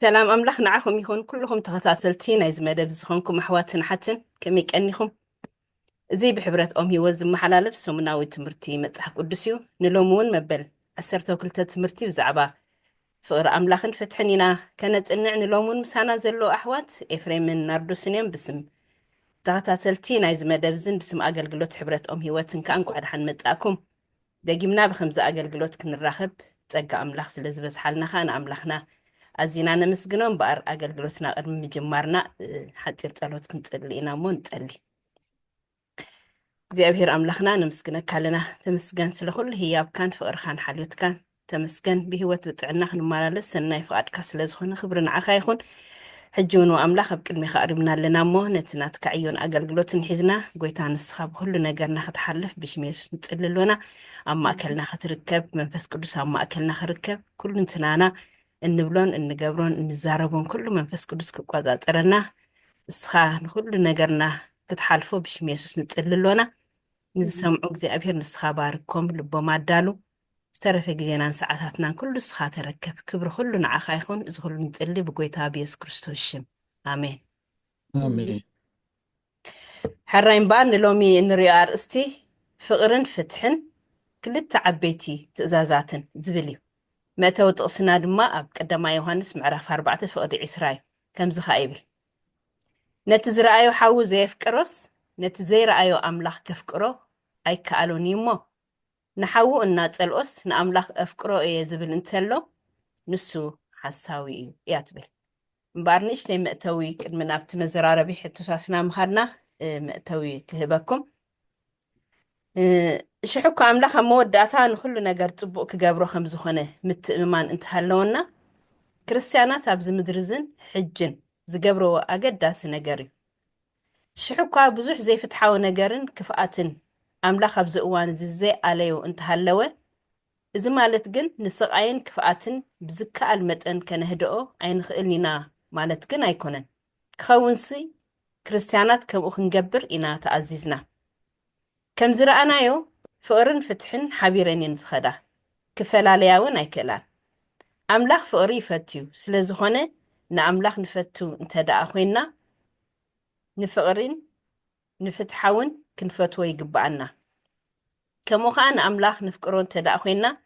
سلام أملاخ نعاكم يكون كلكم تغتاسلتين عايز مدب زخونكم أحواتنا حتن كمي كأنكم زي بحبرة أمي وزم محلالف سومناوي تمرتي متحق قدسيو نلومون مبل أسرتو كلتا تمرتي بزعبا فقر أملاخن فتحنينا كانت إنع نلومون مسانا زلو أحوات إفريم من ناردو سنين بسم تغتاسلتين عايز مدب زن بسم أقل قلوت حبرة أمي واتن كأنكو عدحان متأكم داقيمنا بخمزة أقل قلوت كنراخب تأقى أملاخ سلزبز حالنا خان أملاخنا أزينا نمسجنون بقر أجلجلوتنا قرم مجمرنا حتى تصلوت كنت لينا مون تقلي زي أبهر أملاخنا نمسجنا كلنا تمسجن سلخل هي بكان فقر خان حلوت كان تمسجن بهوت بتعنا خن مرالس الناي فقد كسل زخون خبرنا عخايخون حجون وأملاخ بكل مخاربنا لنا مو نتنات كعيون أجلجلوت نحزنا قويتان الصخاب كل نجرنا خد بش ميسوس نتقللونا أما أكلنا خد منفس قدس أما أكلنا خركب كل نتنانا እንብሎን እንገብሮን እንዛረቦን ኩሉ መንፈስ ቅዱስ ክቆጣጠረና እስኻ ንኩሉ ነገርና ክትሓልፎ ብሽም ኢየሱስ ንጽልሎና ንዝሰምዑ እግዚአብሔር ንስኻ ባርኮም ልቦም አዳሉ ዝተረፈ ጊዜናን ሰዓታትናን ኩሉ እስኻ ተረከብ ክብሪ ኩሉ ንዓኻ ይኹን እዚ ኩሉ ንጽሊ ብጎይታ ብኢየሱስ ክርስቶስ ሽም አሜን آمين. ሕራይም በኣ ንሎሚ እንሪኦ ኣርእስቲ ፍቕርን ፍትሕን ክልተ ዓበይቲ ትእዛዛትን ዝብል እዩ متى وتقصنا دما أب قدما يوحنس معرف 4 فقد 20 كم زخايبل نتزرأيو حاو زي فكروس نتزيرأيو أملاخ كفكرو أي كالو نيمو نحاو إنا تسألوس نأملاخ أفكرو إيه زبل انتلو نسو حساوي ياتبل مبارنيش تي مأتوي كدمنا بتمزرارة بيحتو ساسنا مخارنا مأتوي كهبكم شحكو أملاخ موداتا نخلو نقر تبوك قابرو خمزوخنة متأمان انتهالونا ክርስቲያናት ኣብዚ ምድርዝን ሕጅን ዝገብርዎ ኣገዳሲ ነገር እዩ ሽሕኳ ብዙሕ ዘይፍትሓዊ ነገርን ክፍኣትን ኣምላኽ ኣብዚ እዋን እዚ ዘይኣለዩ እንተሃለወ እዚ ማለት ግን ንስቃይን ክፍኣትን ብዝከኣል መጠን ከነህድኦ ኣይንኽእል ኢና ማለት ግን ኣይኮነን ክኸውንሲ ክርስቲያናት ከምኡ ክንገብር ኢና ተኣዚዝና ከም ዝረኣናዮ ፍቕርን ፍትሕን ሓቢረን እየን ዝኸዳ ክፈላለያ እውን ኣይክእላን أملاخ فقري فتيو سلازخونه نأملاخ نفتو انتداء خوينا نفقرين نفتحاون كنفتو يقبعنا كموخان أملاخ نفقرون انتداء خوينا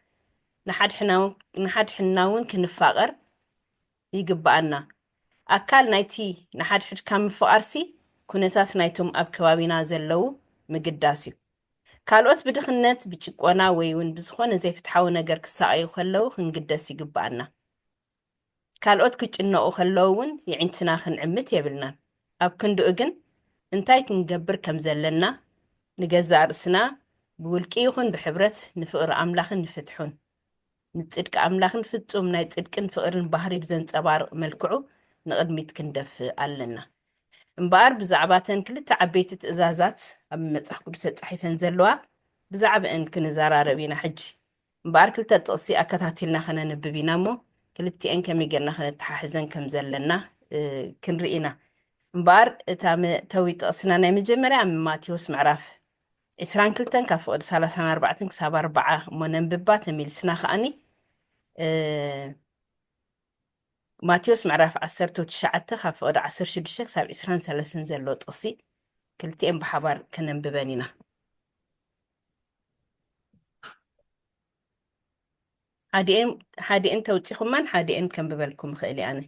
نحد حناون كنفقر يقبعنا أكال نايتي نحد حد كام فقرسي كونتاس نايتم أب كوابينا زلو مقداسيو ካልኦት ብድኽነት ብጭቆና ወይ እውን ብዝኾነ ዘይፍትሓዊ ነገር ክሳኣዩ ከለዉ ክንግደስ ይግባአና ካልኦት ክጭነቑ ከለዉ እውን ይዕንትና ክንዕምት የብልናን ኣብ ክንድኡ ግን እንታይ ክንገብር ከም ዘለና ንገዛእ ርእስና ብውልቂ ይኹን ብሕብረት ንፍቕሪ ኣምላኽን ንፍትሑን ንጽድቂ ኣምላኽን ፍጹም ናይ ጽድቅን ፍቕርን ባህሪ ብዘንጸባርቕ መልክዑ ንቕድሚት ክንደፍእ ኣለና እምበኣር ብዛዕባተን ክልተ ዓበይቲ ትእዛዛት ኣብ መጽሓፍ ቅዱስ ተጻሒፈን ዘለዋ ብዛዕባአን ክንዘራረብ ኢና ሕጂ እምበኣር ክልተ ጥቕሲ ኣከታቲልና ኸነንብብ ኢና እሞ ክልቲአን ከመይ ጌርና ኸነተሓሕዘን ከም ዘለና ክንርኢ ኢና እምበኣር እታ መእተዊ ጥቕስና ናይ መጀመርያ ማቴዎስ ምዕራፍ 22 ካብ ፍቕዲ 34 ክሳብ 40 እሞ ነንብባ ተመሊስና ኸኣኒ ማቴዎስ ምዕራፍ 19 ካብ ፍቕዲ 16 ክሳብ 23 ዘሎ ጥቕሲ ክልቲአን ብሓባር ከነንብበን ኢና ሓዲአን ተውፂኹማን ሓዲአን ከንብበልኩም ክእል እየ ኣነ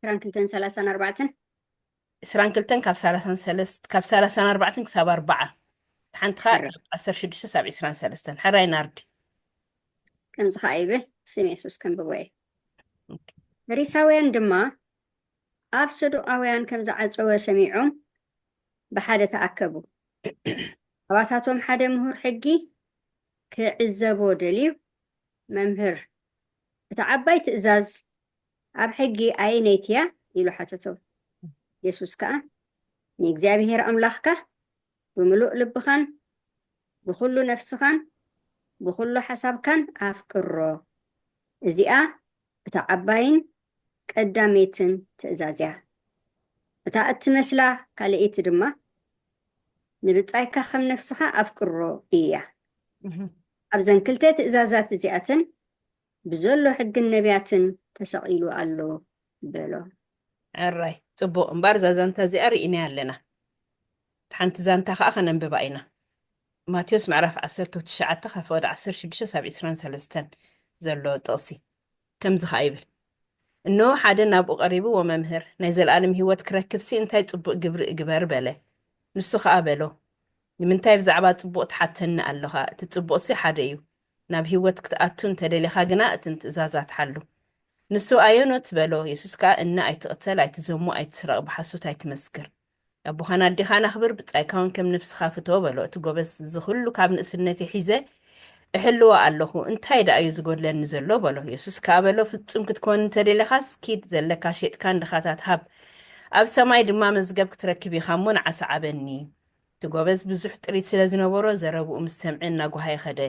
22 ካብ 34 ክሳብ 40 ሓንቲ ኸ ካብ 16 ክሳብ 23 ሕራይ ናርዲ كم زخايبه بسم يسوس كم بوي ريساويان دما أفسدو أويان كم زعزوا سميعهم بحادة تأكبوا أواتاتهم حدا مهور حقي كعزبو دليو ممهر تعباي تأزاز أب حقي أينيتيا يلو حتتو يسوس كأن نيكزابي هير أملاخكا بملوء لبخان بخلو نفسخان بخلو حساب كان أفكرو إزياء بتعباين قداميتن تأزازيها بتاعت مسلا كالئيت دما نبتايكا خم نفسها أفكرو إياه ኣብዘን ክልተ ትእዛዛት እዚኣትን ብዘሎ ሕግን ነቢያትን ተሰቒሉ ኣሎ በሎ። ዕራይ ጽቡቕ እምበር እዛ ዛንታ እዚኣ ርኢና ኣለና። ሓንቲ ዛንታ ከዓ ከነንብባ ኢና። ማቴዎስ ምዕራፍ 19 ካብ ፍቕዲ 16 ሳብ 23 ዘሎ ጥቕሲ ከምዚ ኸ ይብል እነሆ ሓደ ናብኡ ቀሪቡ ወመምህር ናይ ዘለኣለም ህይወት ክረክብሲ እንታይ ጽቡቕ ግብሪ እግበር በለ። ንሱ ከዓ በሎ ንምንታይ ብዛዕባ ጽቡቕ ትሓተኒ ኣለኻ? እቲ ጽቡቕሲ ሓደ እዩ። ናብ ህይወት ክትኣቱ እንተደሊኻ ግና እተን ትእዛዛት ሓሉ። ንሱ ኣየኖት በሎ። የሱስ ከዓ እና ኣይትቕተል፣ ኣይትዘሙ፣ ኣይትስረቕ፣ ብሓሶት ኣይትመስክር፣ ኣቦኻን ኣዴኻን ኣኽብር፣ ብጻይካውን ከም ነፍስኻ ፍትዎ በሎ። እቲ ጎበዝ ዝኽሉ ካብ ንእስነተይ ሒዘ እሕልዎ ኣለኹ እንታይ ደኣ እዩ ዝጎድለኒ ዘሎ በሎ። የሱስ ከዓ በሎ ፍጹም ክትኮን እንተደሊኻስ ኪድ ዘለካ ሸጥካ ንድኻታት ሃብ፣ ኣብ ሰማይ ድማ መዝገብ ክትረክብ ኢኻ እሞ ንዓሳ ዓበኒ። እቲ ጎበዝ ብዙሕ ጥሪት ስለ ዝነበሮ ዘረብኡ ምስ ሰምዒ እናጓሃ ይኸደ።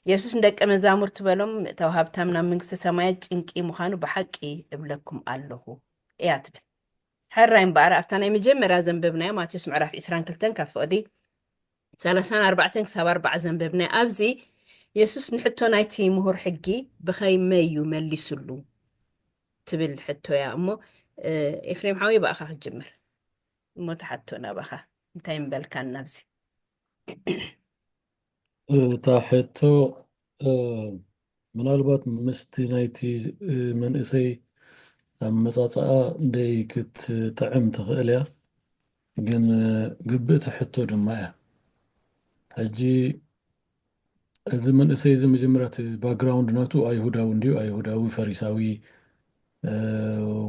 የሱስ ንደቀ መዛሙርቱ በሎም ምእታው ሃብታም ናብ መንግስቲ ሰማያት ጭንቂ ምዃኑ ብሓቂ እብለኩም ኣለኹ እያ ትብል። ሕራይ እምበኣር ኣብታ ናይ መጀመርያ ዘንበብናዮ ማቴዎስ ምዕራፍ 22 ካብ ፍቕዲ 34 ክሳብ 40 ዘንበብናዮ ኣብዚ የሱስ ንሕቶ ናይቲ ምሁር ሕጊ ብኸመይ እዩ መሊሱሉ ትብል ሕቶ እያ እሞ ኤፍሬም ሓዊ ባእኻ ክጅምር እሞ ተሓቶና ባኻ እንታይ ምበልካ ናብዚ እታ ሕቶ ምናልባት ምስቲ ናይቲ መንእሰይ ኣብ መጻጽኣ እንደይ ክትጥዕም ትኽእል እያ ግን ግብእቲ ሕቶ ድማ እያ ሕጂ እዚ መንእሰይ እዚ መጀመርያ እቲ ባክግራውንድ ናቱ ኣይሁዳዊ እንድዩ ኣይሁዳዊ ፈሪሳዊ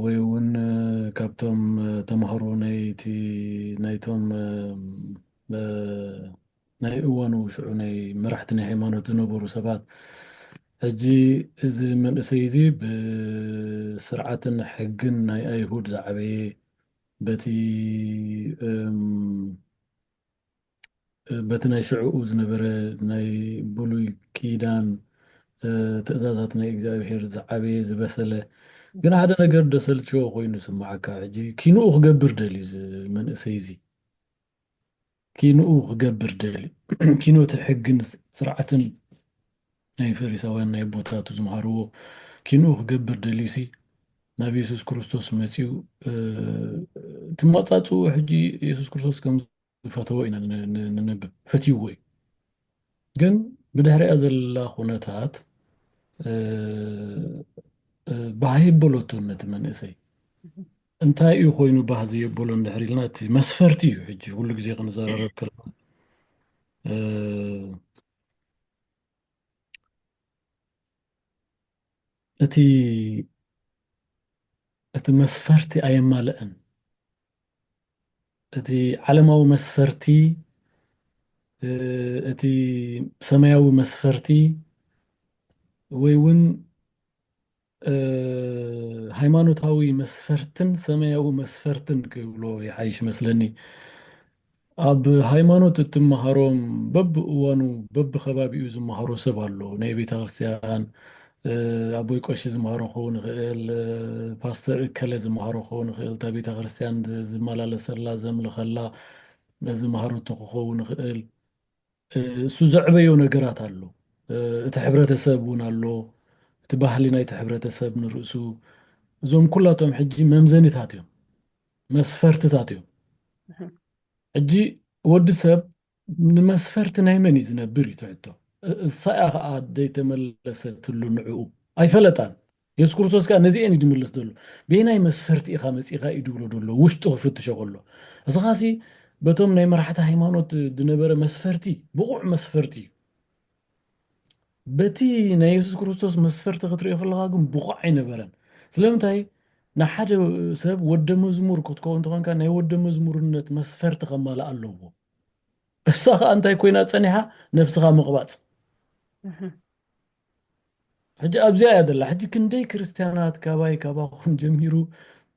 ወይ እውን ካብቶም ተምሃሮ ናይቶም ናይ እዋኑ ሽዑ ናይ መራሕቲ ናይ ሃይማኖት ዝነበሩ ሰባት ሕጂ እዚ መንእሰይ እዚ ብስርዓትን ሕግን ናይ ኣይሁድ ዝዓበየ በቲ ናይ ሽዑኡ ዝነበረ ናይ ብሉይ ኪዳን ትእዛዛት ናይ እግዚኣብሔር ዝዓበየ ዝበሰለ ግን ሓደ ነገር ደሰልችዎ ኮይኑ ስማዓካ ሕጂ ኪንኡ ክገብር ደልዩ እዚ መንእሰይ እዚ ኪንኡ ክገብር ደልዩ ኪኖት ሕግን ስርዓትን ናይ ፈሪሳውያን ናይ ቦታቱ ዝምሃርዎ ኪንኡ ክገብር ደልዩሲ ናብ የሱስ ክርስቶስ መፂኡ ትመጻጽኡ ሕጂ የሱስ ክርስቶስ ከም ዝፈተዎ ኢና ንነብብ ፈትይዎ እዩ ግን ብድሕሪኣ ዘላ ኩነታት ባህ የበሎቶ ነቲ መንእሰይ እንታይ እዩ ኮይኑ ባህ ዘየበሎ እንድሕር ኢልና እቲ መስፈርቲ እዩ ሕጂ ኩሉ ግዜ ክንዘራረብ ከለና እቲ መስፈርቲ ኣየማልአን እቲ ዓለማዊ መስፈርቲ እቲ ሰማያዊ መስፈርቲ ወይ እውን ሃይማኖታዊ መስፈርትን ሰማያዊ መስፈርትን ክብሎ ይሓይሽ መስለኒ ኣብ ሃይማኖት እትመሃሮም በብእዋኑ በብኸባቢኡ ዝመሃሮ ሰብ ኣሎ ናይ ቤተ ክርስቲያን ኣቦይ ቆሺ ዝመሃሮ ክኸውን ይኽእል ፓስተር እከለ ዝመሃሮ ክኸውን ይኽእል እታ ቤተ ክርስቲያን ዝመላለሰላ ዘምልኸላ ዝመሃረቶ ክኸውን ይኽእል እሱ ዘዕበዮ ነገራት ኣሎ እቲ ሕብረተሰብ እውን ኣሎ እቲ ባህሊ ናይቲ ሕብረተሰብ ንርእሱ እዞም ኩላቶም ሕጂ መምዘኒታት እዮም መስፈርትታት እዮም ሕጂ ወዲ ሰብ ንመስፈርቲ ናይ መን እዩ ዝነብር እዩ ትሕቶ እሳያ ከዓ ደይተመለሰትሉ ንዕኡ ኣይፈለጣን የሱስ ክርስቶስ ከዓ ነዚአን እዩ ድምልስ ዘሎ ብናይ መስፈርቲ ኢኻ መፂኻ እዩ ድብሎ ደሎ ውሽጡ ክፍትሾ ከሎ እስኻሲ በቶም ናይ መራሕቲ ሃይማኖት ዝነበረ መስፈርቲ ብቑዕ መስፈርቲ እዩ በቲ ናይ የሱስ ክርስቶስ መስፈርቲ ክትሪኦ ከለካ ግን ብቑዕ ኣይነበረን ስለምንታይ ንሓደ ሰብ ወደ መዝሙር ክትከውን ተኾንካ ናይ ወደ መዝሙርነት መስፈርቲ ከማልእ ኣለዎ እሳ ከዓ እንታይ ኮይና ፀኒሓ ነፍስኻ ምቕባፅ ሕጂ ኣብዚኣ እያ ዘላ ሕጂ ክንደይ ክርስቲያናት ካባይ ካባኹም ጀሚሩ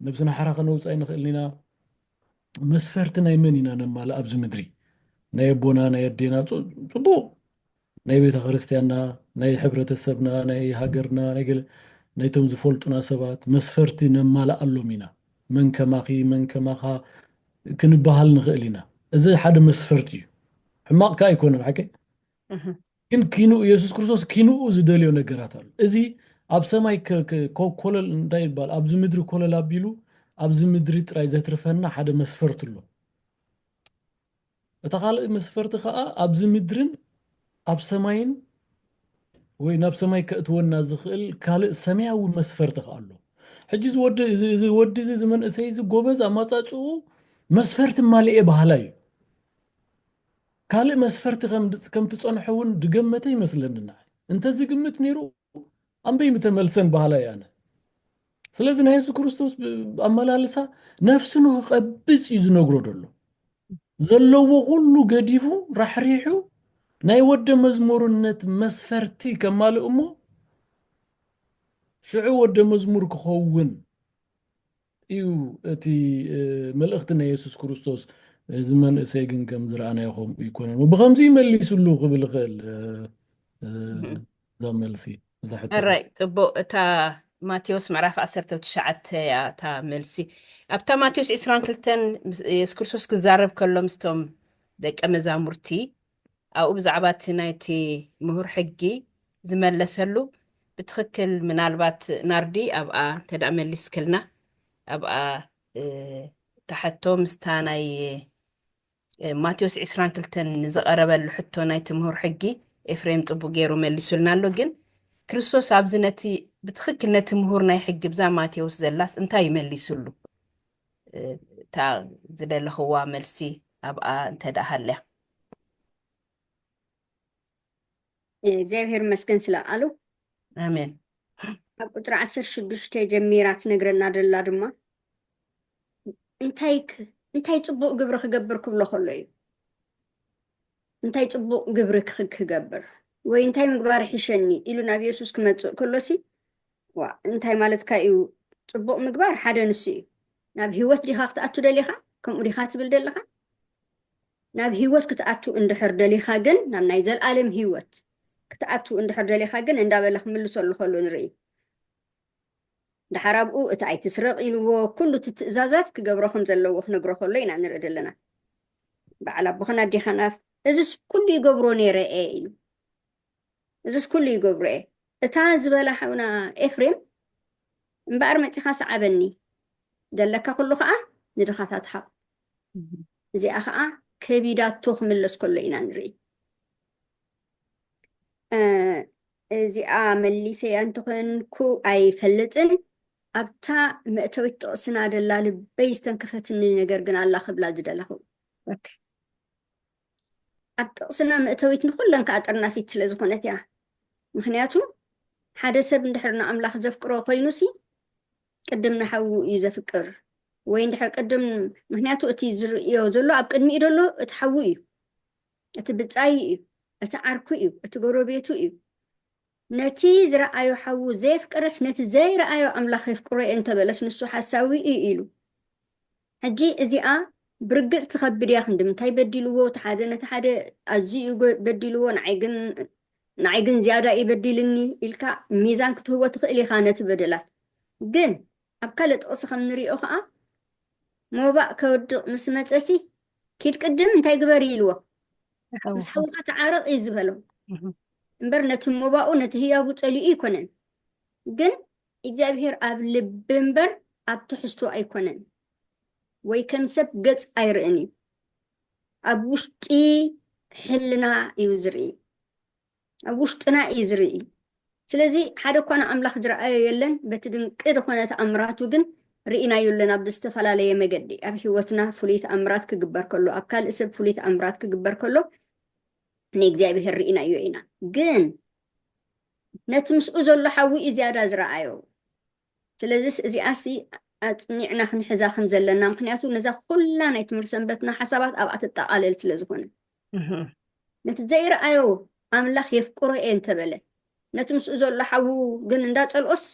ነብስና ሓራ ከነውፃይ ንኽእል ኢና መስፈርቲ ናይ መን ኢና ነማልእ ኣብዚ ምድሪ ናይ ኣቦና ናይ ኣዴና ፅቡቕ ናይ ቤተ ክርስቲያንና ናይ ሕብረተሰብና ናይ ሃገርና ናይቶም ዝፈልጡና ሰባት መስፈርቲ ነማልእ ኣሎም ኢና መን ከማኺ መን ከማኻ ክንበሃል ንኽእል ኢና እዚ ሓደ መስፈርቲ እዩ ሕማቕ ከዓ ኣይኮነን ሓቂ ግን ኪኑ ኢየሱስ ክርስቶስ ኪኑኡ ዝደልዮ ነገራት አሉ እዚ ኣብ ሰማይ ኮለል እንታይ ይባል ኣብዚ ምድሪ ኮለል ኣቢሉ ኣብዚ ምድሪ ጥራይ ዘትርፈና ሓደ መስፈርት ኣሎ እታ ካልእ መስፈርት ከዓ ኣብዚ ምድርን ኣብ ሰማይን ወይ ናብ ሰማይ ከእትወና ዝኽእል ካልእ ሰማያዊ መስፈርት ከዓ ኣሎ ሕጂ ዝወዲ እዚ ዝመንእሰይ እዚ ጎበዝ ኣማፃፅኡ መስፈርት ማልኤ ባህላ እዩ ካልእ መስፈርት ከም ትፀንሖ እውን ድገመተ ይመስለንና እንተዚ ግምት ነይሩ ኣንበይ ምተመልሰን ባህላ እያ ኣነ ስለዚ ናይ የሱስ ክርስቶስ ኣመላልሳ ነፍሱ ንክቐብፅ እዩ ዝነግሮ ደሎ ዘለዎ ኩሉ ገዲፉ ራሕሪሑ ናይ ወደ መዝሙርነት መስፈርቲ ከማልእ እሞ ሽዑ ወደ መዝሙር ክኸውን እዩ እቲ መልእኽቲ ናይ የሱስ ክርስቶስ ዝመንእሰይ ግን ከም ዝረኣናይኹም ይኮነን ብከምዚ ይመሊሱሉ ክብል ክእል እዛ መልሲ الرأي طبو تا ماتيوس معرف 19 يا تا ملسي أبتا ماتيوس 22 يسكرسوس كزارب كلهم ستوم دك أمزامورتي أو بزعبات نايتي مهور حقي زملسلو بتخكل من البات ناردي أبقى تدعم اللي سكلنا أبقى تحتو مستاناي ماتيوس 22 زقرب اللحتو نايتي مهور حقي إفريم طبو غيرو ملسولنا لوجن ክርስቶስ ኣብዚ ነቲ ብትኽክል ነቲ ምሁር ናይ ሕጊ ብዛ ማቴዎስ ዘላስ እንታይ ይመሊሱሉ እታ ዝደለኽዋ መልሲ ኣብኣ እንተዳሃልያ እግዚአብሔር ይመስገን ስለኣሉ ኣሜን ኣብ ቁጥሪ 16 ጀሚራ ትነግረና ደላ ድማ እንታይ ፅቡቅ ግብሪ ክገብር ክብሎ ከሎ እዩ እንታይ ፅቡቅ ግብሪ ክገብር ወይ እንታይ ምግባር ሒሸኒ ኢሉ ናብ ኢየሱስ ክመጽእ ከሎሲ እንታይ ማለትካ እዩ ፅቡቅ ምግባር ሓደ ንሱ እዩ ናብ ህይወት ዲኻ ክትኣቱ ደሊኻ ከምኡ ዲኻ ትብል ደለኻ ናብ ህይወት ክትኣቱ እንድሕር ደሊኻ ግን ናብ ናይ ዘለኣለም ህይወት ክትኣቱ እንድሕር ደሊኻ ግን እንዳበለ ክምልሰሉ ከሎ ንርኢ ድሓር ኣብኡ እቲ ኣይትስረቕ ኢልዎ ኩሉ እቲ ትእዛዛት ክገብሮ ከም ዘለዎ ክነግሮ ከሎ ኢና ንርኢ ዘለና በዓል ኣቦኽና ዲኻና እዚስ ኩሉ ይገብሮ ነይረ ኢሉ እዚስ ኩሉ ይገብሮ እታ ዝበላ ሓውና ኤፍሬም እምበኣር መፂኻ ሰዓበኒ ደለካ ኩሉ ከዓ ንድኻታት ሓብ እዚኣ ከዓ ከቢዳቶ ክምለስ ከሎ ኢና ንርኢ እዚኣ መሊሰያ እንትኮንኩ ኣይፈልጥን ኣብታ መእተዊት ጥቕስና ደላ ልበይ ዝተንከፈትኒ ነገር ግን ኣላ ክብላ ዝደለኹ ኣብ ጥቕስና መእተዊት ንኩለን ከዓ ጠርናፊት ስለ ዝኾነት እያ ምክንያቱ ሓደ ሰብ እንድሕር ንኣምላኽ ዘፍቅሮ ኮይኑሲ ቅድም ንሓው እዩ ዘፍቅር ወይ እንድሕር ቅድም ምክንያቱ እቲ ዝርእዮ ዘሎ ኣብ ቅድሚኡ ደሎ እቲ ሓው እዩ እቲ ብፃይ እዩ እቲ ዓርኩ እዩ እቲ ጎረቤቱ እዩ ነቲ ዝረኣዮ ሓው ዘፍቅረስ ነቲ ዘይረኣዮ ኣምላኽ የፍቅሮ እንተበለስ ንሱ ሓሳዊ እዩ ኢሉ ሕጂ እዚኣ ብርግፅ ትኸብድ እያ ክንድምንታይ በዲልዎ እቲ ሓደ ነቲ ሓደ ኣዝዩ በዲልዎ ንዓይ ግን ዝያዳ ይበዲልኒ ኢልካ ሚዛን ክትህቦ ትኽእል ኢኻ ነቲ በደላት ግን ኣብ ካልእ ጥቕሲ ከም ንሪኦ ከዓ ሞባእ ከወድቕ ምስ መፀሲ ኪድ ቅድም እንታይ ግበር ኢልዎ ምስ ሓውካ ተዓረቕ እዩ ዝበሎ እምበር ነቲ ሞባኡ ነቲ ህያቡ ፀሊኡ ይኮነን ግን እግዚኣብሔር ኣብ ልቢ እምበር ኣብ ትሕዝቶ ኣይኮነን ወይ ከም ሰብ ገፅ ኣይርእን እዩ ኣብ ውሽጢ ሕልና እዩ ዝርኢ ኣብ ውሽጥና እዩ ዝርኢ ስለዚ ሓደ እኳ ኣምላኽ ዝረኣዮ የለን በቲ ድንቂ ዝኾነ ተኣምራቱ ግን ርኢናዮ ኣለና ብዝተፈላለየ መገዲ ኣብ ሂወትና ፍሉይ ተኣምራት ክግበር ከሎ ኣብ ካልእ ሰብ ፍሉይ ተኣምራት ክግበር ከሎ ንእግዚኣብሔር ርኢናዮ ኢና ግን ነቲ ምስኡ ዘሎ ሓዊ እዩ ዝያዳ ዝረኣዮ ስለዚ እዚኣሲ ኣፅኒዕና ክንሕዛ ከም ዘለና ምክንያቱ ነዛ ኩላ ናይ ትምህርቲ ሰንበትና ሓሳባት ኣብኣ ትጠቃለል ስለ ዝኾነ ነቲ ዘይረኣዮ ኣምላኽ የፍቅሮ እየ እንተበለ ነቲ ምስኡ ዘሎ ሓዊ ግን እንዳፀልኦስ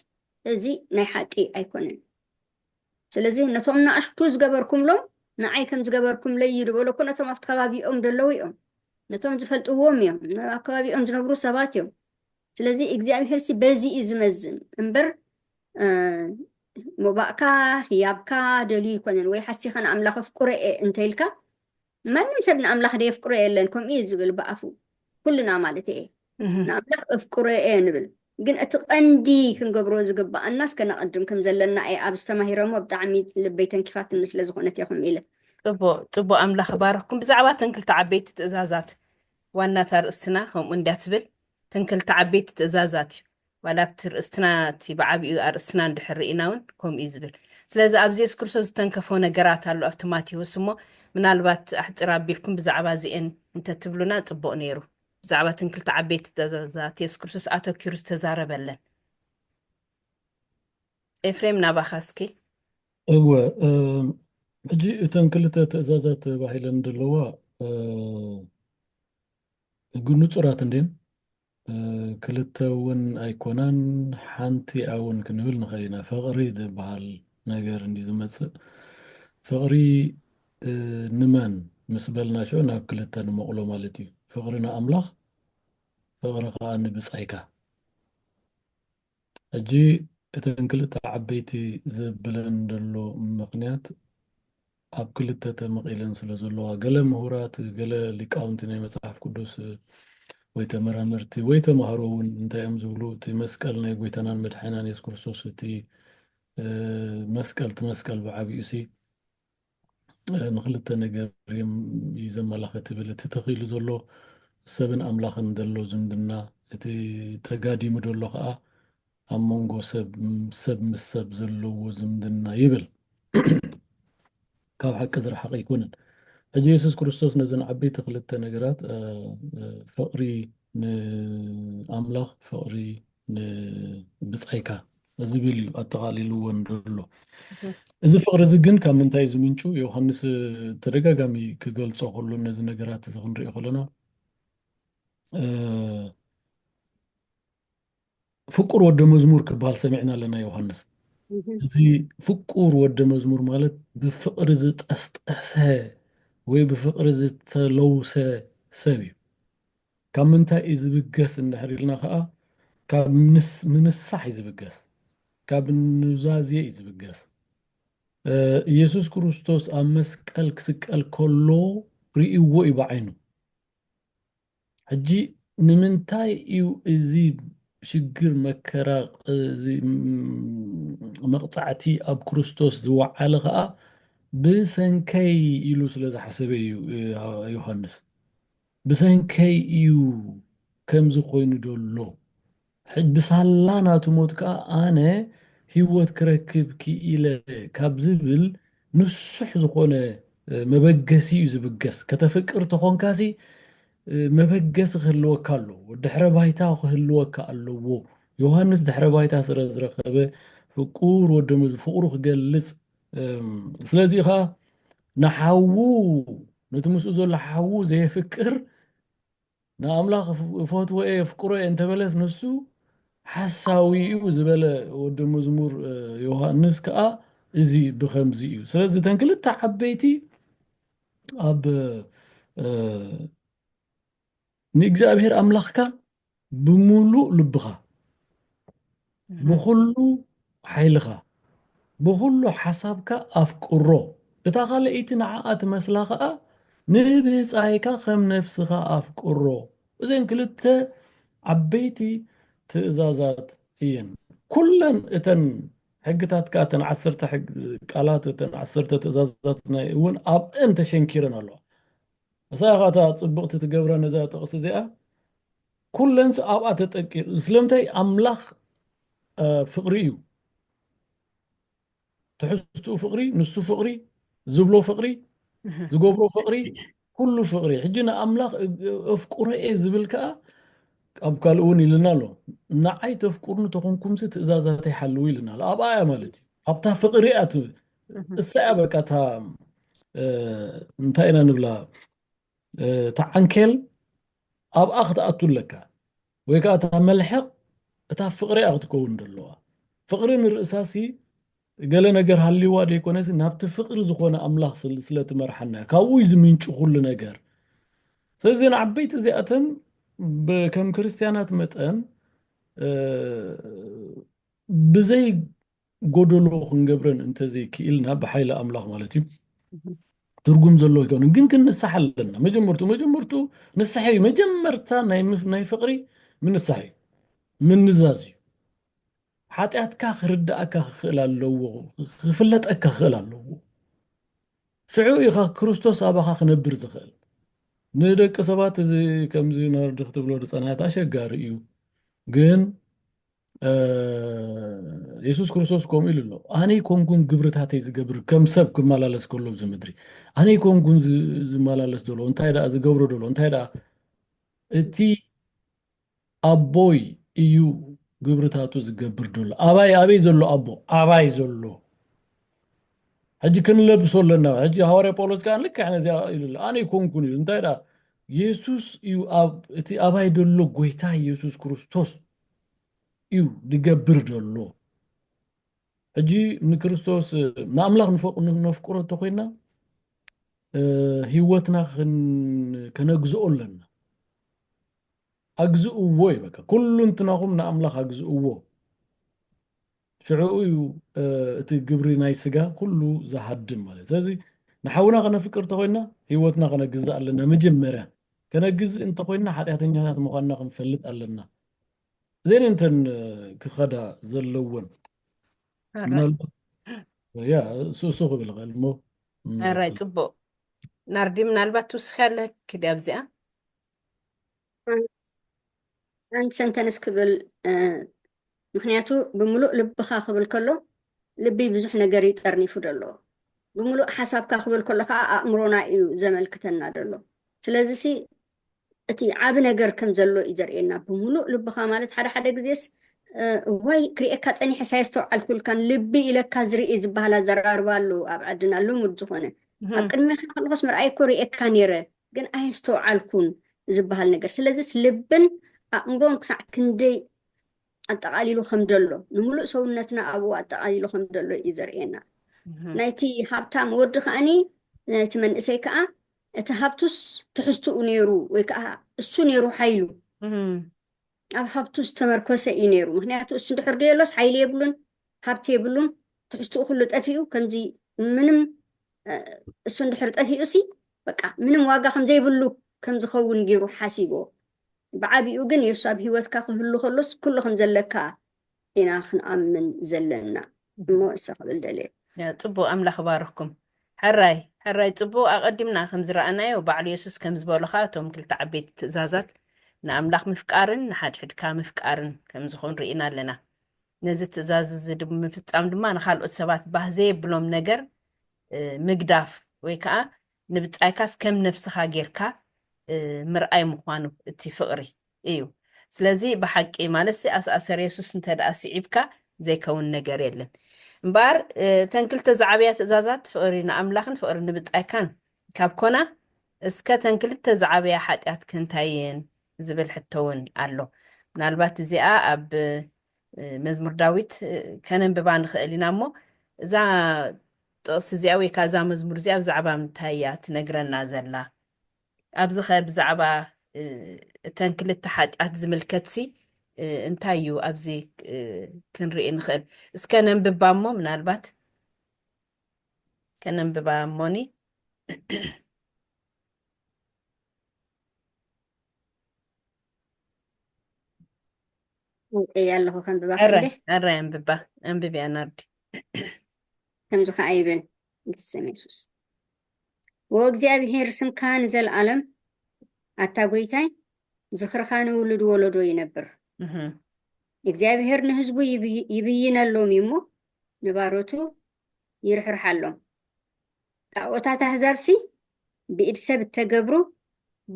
እዚ ናይ ሓቂ ኣይኮነን ስለዚ ነቶም ንኣሽቱ ዝገበርኩምሎም ንዓይ ከም ዝገበርኩምለይ ይድበለኩ ነቶም ኣብቲ ከባቢኦም ደለው እዮም ነቶም ዝፈልጥዎም እዮም ኣብ ከባቢኦም ዝነብሩ ሰባት እዮም ስለዚ እግዚኣብሔርሲ በዚ እዩ ዝመዝን እምበር ሞባእካ ህያብካ ደልዩ ይኮነን ወይ ሓሲኻ ንኣምላኽ ኣፍቅሮ እየ እንተኢልካ ማንም ሰብ ንኣምላኽ ደየፍቅሮ የለን ከምኡ እዩ ዝብል ብኣፉ ኩልና ማለት እየ ንኣምላኽ እፍቅሮ እየ ንብል ግን እቲ ቀንዲ ክንገብሮ ዝግባኣናስ ከነቐድም ከም ዘለና እየ ኣብ ዝተማሂሮሞ ብጣዕሚ ልበይ ተንኪፋትኒ ስለ ዝኾነት ኢኹም ኢለ ፅቡቅ ኣምላኽ ባረኽኩም ብዛዕባ ተንክልቲ ዓበይቲ ትእዛዛት ዋናታ ርእስትና ከምኡ እንዳትብል ተንክልቲ ዓበይቲ ትእዛዛት እዩ ዋላ ኣብቲ ርእስትና እቲ ብዓብኡ ኣርእስትና እንድሕር ርኢና እውን ከምኡ እዩ ዝብል ስለዚ ኣብዚ የሱስ ክርስቶስ ዝተንከፎ ነገራት ኣሎ ኣብቲ ማቴዎስ እሞ ምናልባት ኣሕፅር ኣቢልኩም ብዛዕባ እዚአን እንተትብሉና ፅቡቅ ነይሩ ብዛዕባ ተንክልቲ ዓበይቲ ትእዛዛት የሱስ ክርስቶስ ኣተኪሩ ዝተዛረበለን ኤፍሬም ናባኻ እስኪ እወ ሕጂ እተን ክልተ ትእዛዛት ባሂለን ዘለዋ ንፁራት እንድን ክልተ እውን ኣይኮናን ሓንቲ እውን ክንብል ንኽእል ኢና ፍቕሪ ዝበሃል ነገር እንዲ ዝመፅእ ፍቕሪ ንመን ምስ በልና ሽዑ ናብ ክልተ ንመቕሎ ማለት እዩ ፍቕሪ ንኣምላኽ ፍቕሪ ከዓ ንብፃይካ ሕጂ እተን ክልተ ዓበይቲ ዘብለን ዘሎ ምክንያት ኣብ ክልተ ተመቒለን ስለ ዘለዋ ገለ ምሁራት ገለ ሊቃውንቲ ናይ መፅሓፍ ቅዱስ ወይ ተመራመርቲ ወይ ተምሃሮ እውን እንታይ እዮም ዝብሉ እቲ መስቀል ናይ ጎይታናን መድሓኒናን የሱስ ክርስቶስ እቲ መስቀል ti መስቀል ብዓብኡ ሲ ንክልተ ነገር እዩ ዘመላኽት ይብል እቲ ተኺሉ ዘሎ ሰብን ኣምላኽን ዘሎ ዝምድና እቲ ተጋዲሙ ዘሎ ከዓ ኣብ መንጎ ሰብ ምስ ሰብ ዘለዎ ዝምድና ይብል ካብ ሓቂ ዝረሓቐ ኣይኮነን ሕጂ የሱስ ክርስቶስ ነዘን ዓበይቲ ክልተ ነገራት ፍቕሪ ንኣምላኽ ፍቕሪ ንብፃይካ ዝብል እዩ ኣጠቓሊልዎን ዘሎ እዚ ፍቕሪ እዚ ግን ካብ ምንታይ እዩ ዝምንጩ ዮሃንስ ተደጋጋሚ ክገልፆ ከሎ ነዚ ነገራት እዚ ክንሪኦ ከለና ፍቁር ወደ መዝሙር ክበሃል ሰሚዕና ኣለና ዮሃንስ እዚ ፍቁር ወደ መዝሙር ማለት ብፍቕሪ ዝጠስጠሰ ወይ ብፍቕሪ ዝተለውሰ ሰብ እዩ ካብ ምንታይ እዩ ዝብገስ እንድሕር ኢልና ከዓ ካብ ምንሳሕ እዩ ዝብገስ ካብ ኑዛዜ እዩ ዝብገስ ኢየሱስ ክርስቶስ ኣብ መስቀል ክስቀል ከሎ ርእይዎ እዩ ብዓይኑ ሕጂ ንምንታይ እዩ እዚ ሽግር መከራ መቕፃዕቲ ኣብ ክርስቶስ ዝወዓለ ከዓ ብሰንከይ ኢሉ ስለ ዝሓሰበ እዩ ዮሃንስ ብሰንከይ እዩ ከምዚ ኮይኑ ደሎ ብሳላ ናቱ ሞት ከዓ ኣነ ሂወት ክረክብ ክኢለ ካብ ዝብል ንሱሕ ዝኾነ መበገሲ እዩ ዝብገስ ከተፍቅር ተኾንካሲ መበገሲ ክህልወካ ኣለዎ ድሕረ ባይታ ክህልወካ ኣለዎ ዮሃንስ ድሕረ ባይታ ስለ ዝረኸበ ፍቁር ወደ ፍቅሩ ክገልፅ ስለዚ ከዓ ንሓዉ ነቲ ምስኡ ዘሎ ሓዉ ዘየፍቅር ንኣምላኽ ፈትዎ እየ ፍቅሮ እየ እንተበለስ ንሱ ሓሳዊ እዩ ዝበለ ወዲ መዝሙር ዮሃንስ ከዓ እዚ ብከምዚ እዩ ስለዚ እተን ክልተ ዓበይቲ ኣብ ንእግዚኣብሔር ኣምላኽካ ብሙሉእ ልብኻ ብኩሉ ሓይልኻ ብኩሉ ሓሳብካ ኣፍቅሮ እታ ካልአይቲ ንዓኣ ትመስላ ከዓ ንብፃይካ ከም ነፍስኻ ኣፍቅሮ እዘን ክልተ ዓበይቲ ትእዛዛት እየን ኩለን እተን ሕግታት ከዓ እተን 10 ቃላት እተን 10 ትእዛዛት እውን ኣብአን ተሸንኪረን ኣለዋ እሳኻታ ፅቡቕቲ ትገብረ ነዛ ጥቕሲ እዚኣ ኩለንስ ኣብኣ ተጠቂር ስለምንታይ ኣምላኽ ፍቕሪ እዩ ትሕዝትኡ ፍቕሪ ንሱ ፍቕሪ ዝብሎ ፍቕሪ ዝገብሮ ፍቕሪ ኩሉ ፍቕሪ ሕጂ ንኣምላኽ ኣፍቁረ እየ ዝብል ከዓ ኣብ ካልእ እውን ኢልና ኣሎ ንዓይ ተፍቁርኑ ተኾንኩምሲ ትእዛዛት ይሓልው ኢልና ኣሎ ኣብኣ እያ ማለት እዩ ኣብታ ፍቕሪ እያ እሳ እያ በቃ እታ እንታይ ኢና ንብላ ተዓንኬል ኣብኣ ክትኣቱለካ ወይ ከዓ እታ መልሕቕ እታ ፍቕሪ እያ ክትከውን ዘለዋ ፍቕሪ ንርእሳሲ ገለ ነገር ሃልይዋ ደይኮነሲ ናብቲ ፍቕሪ ዝኾነ ኣምላኽ ስለትመርሓና ካብኡ እዩ ዝምንጩ ኩሉ ነገር ስለዚ ንዓበይቲ እዚኣተን ከም ክርስቲያናት መጠን ብዘይ ጎደሎ ክንገብረን እንተዘይክኢልና ብሓይሊ ኣምላኽ ማለት እዩ ትርጉም ዘሎ ይኮነ ግን ክንሳሕ ኣለና መጀመርቱ ንሳሕ እዩ መጀመርታ ናይ ፍቕሪ من الصحيح من نزازي ሓጢኣትካ ክርዳእካ ክኽእል ኣለዎ ክፍለጠካ ክኽእል ኣለዎ ሽዑ ኢኻ ክርስቶስ ኣባኻ ክነብር ዝኽእል ንደቂ ሰባት እዚ ከምዚ ነርዲ ክትብሎ ድፀናት ኣሸጋሪ እዩ ግን ኢየሱስ ክርስቶስ ከምኡ ኢሉ ኣሎ ኣነ ኮንኩን ግብርታተይ ዝገብር ከም ሰብ ክመላለስ ከሎ ኣብዚ ምድሪ ኣነ ኮንኩን ዝመላለስ ዘሎ እንታይ ደኣ ዝገብሮ ዘሎ እንታይ ደኣ እቲ ኣቦይ እዩ ግብርታቱ ዝገብር ዘሎ ኣበይ ዘሎ ኣቦ ኣባይ ዘሎ ሕጂ ክንለብሶ ኣለና ሕጂ ሃዋርያ ጳውሎስ ከዓ ልክዕ ነዚኣ ኢሉ ኣሎ ኣነ ኮንኩን ኢሉ እንታይ ደኣ ኢየሱስ እዩ እቲ ኣባይ ዘሎ ጎይታ ኢየሱስ ክርስቶስ እዩ ዝገብር ዘሎ ሕጂ ንክርስቶስ ንኣምላኽ ነፍቅሮ እንተኮይና ሂወትና ከነግዝኦ ኣለና ኣግዝእዎ ይበቃ ኩሉ እንትናኹም ንኣምላኽ ኣግዝእዎ ሽዑኡ እዩ እቲ ግብሪ ናይ ስጋ ኩሉ ዝሃድም ማለት ስለዚ ንሓውና ከነፍቅር እንተኮይና ሂወትና ከነግዝእ ኣለና መጀመርያ ከነግዝእ እንተኮይና ሓጢኣተኛታት ምዃንና ክንፈልጥ ኣለና زين انتن كخدا زلون من يا سو بالغ المو راي ጥቦ ናርዲ ምናልባት ትውስኻለህ ክዳብ እዚኣ አንድ ሰንተንስ ክብል ምክንያቱ ብምሉእ ልብኻ ክብል ከሎ ልቢ ብዙሕ ነገር ይጠርኒፉ ደሎ ብምሉእ ሓሳብካ ክብል ከሎ ከዓ ኣእምሮና እዩ ዘመልክተና ደሎ ስለዚ ሲ እቲ ዓብ ነገር ከም ዘሎ ይዘርኤና ብምሉእ ልብኻ ማለት ሓደ ግዜስ ወይ ክሪኤካ ፀኒሐ ሳይስተውዓልኩልካን ልቢ ኢለካ ዝርኢ ዝበሃል ኣዘራርባ ኣሎ ኣብ ዓድና ልሙድ ዝኾነ ኣብ ቅድሚኻ ከለኹስ ምርኣይኮ ሪኤካ ነይረ ግን ኣይስተውዓልኩን ዝበሃል ነገር ስለዚ ልብን ኣእምሮን ክሳዕ ክንደይ ኣጠቃሊሉ ከም ደሎ ንምሉእ ሰውነትና ኣብኡ ኣጠቃሊሉ ከም ደሎ እዩ ዘርኤና ናይቲ ሃብታም ወዲ ከዓኒ ናይቲ መንእሰይ ከዓ እቲ ሃብቱስ ትሕዝትኡ ነይሩ ወይ ከዓ እሱ ነይሩ ሓይሉ ኣብ ሃብቱስ ተመርኮሰ እዩ ነይሩ ምክንያቱ እሱ እንድሕር ደየሎስ ሓይሊ የብሉን ሃብቲ የብሉን ትሕዝትኡ ኩሉ ጠፊኡ ከምዚ ምንም እሱ እንድሕር ጠፊኡ ሲ በቃ ምንም ዋጋ ከም ዘይብሉ ከም ዝኸውን ገይሩ ሓሲቦ ብዓቢኡ ግን የሱ ኣብ ሂወትካ ክህሉ ከሎስ ኩሉ ከም ዘለካ ኢና ክንኣምን ዘለና እሞ እሱ ክብል ደልየ ፅቡቅ ኣምላኽ ባርኽኩም ሕራይ ፅቡቅ ኣቐዲምና ከም ዝረኣናዮ ባዕሉ የሱስ ከም ዝበሉካ እቶም ክልተ ዓበይቲ ትእዛዛት ንኣምላኽ ምፍቃርን ንሓድሕድካ ምፍቃርን ከም ዝኾኑ ርኢና ኣለና ነዚ ትእዛዝ እዚ ምፍፃም ድማ ንካልኦት ሰባት ባህ ዘየብሎም ነገር ምግዳፍ ወይ ከዓ ንብፃይካስ ከም ነፍስኻ ጌርካ ምርኣይ ምዃኑ እቲ ፍቕሪ እዩ ስለዚ ብሓቂ ማለት ኣሰር የሱስ እንተደኣ ስዒብካ ዘይከውን ነገር የለን እምበር ተንክልተ ዝዓበያ ትእዛዛት ፍቕሪ ንኣምላኽን ፍቕሪ ንብፃይካን ካብ ኮና እስከ ተንክልተ ዝዓበያ ሓጢኣት ክንታይን ዝብል ሕቶውን ኣሎ ምናልባት እዚኣ ኣብ መዝሙር ዳዊት ከነንብባ ንኽእል ኢና እሞ እዛ ጥቕሲ እዚኣ ወይ ከዓ እዛ መዝሙር እዚኣ ብዛዕባ ምንታይ እያ ትነግረና ዘላ ኣብዚ ኸ ብዛዕባ እተን ክልተ ሓጢኣት ዝምልከትሲ እንታይ እዩ ኣብዚ ክንርኢ ንኽእል እስከ ነንብባ እሞ ምናልባት ከነንብባ እሞኒ ያለኹ ከንብባ ኣራይ ኣንብቢያ ናርዲ ከምዚ ከዓ ይብል ንስም የሱስ ወእግዚአብሔር ስምካ ንዘለዓለም ኣታ ጎይታይ ዝኽርኻ ንውልድ ወለዶ ይነብር እግዚአብሔር ንህዝቡ ይብይነሎም እሞ ንባሮቱ ይርሕርሓሎም ጣዖታት ኣሕዛብሲ ብኢድ ሰብ እተገብሩ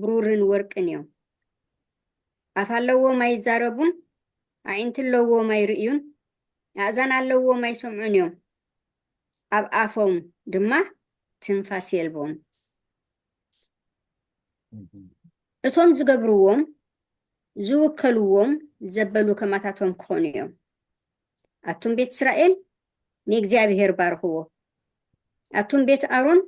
ብሩርን ወርቅን እዮም ኣፍ ኣለዎም ኣይዛረቡን ኣዒንቲ ኣለዎም ኣይርእዩን ኣእዛን ኣለዎም ኣይሰምዑን እዮም ኣብ ኣፎም ድማ ትንፋስ የልቦም እቶም ዝገብርዎም ዝውከልዎም ዘበሉ ከማታቶም ክኾኑ እዮም ኣቱም ቤት እስራኤል ንእግዚአብሔር ባርኽዎ ኣቱም ቤት ኣሮን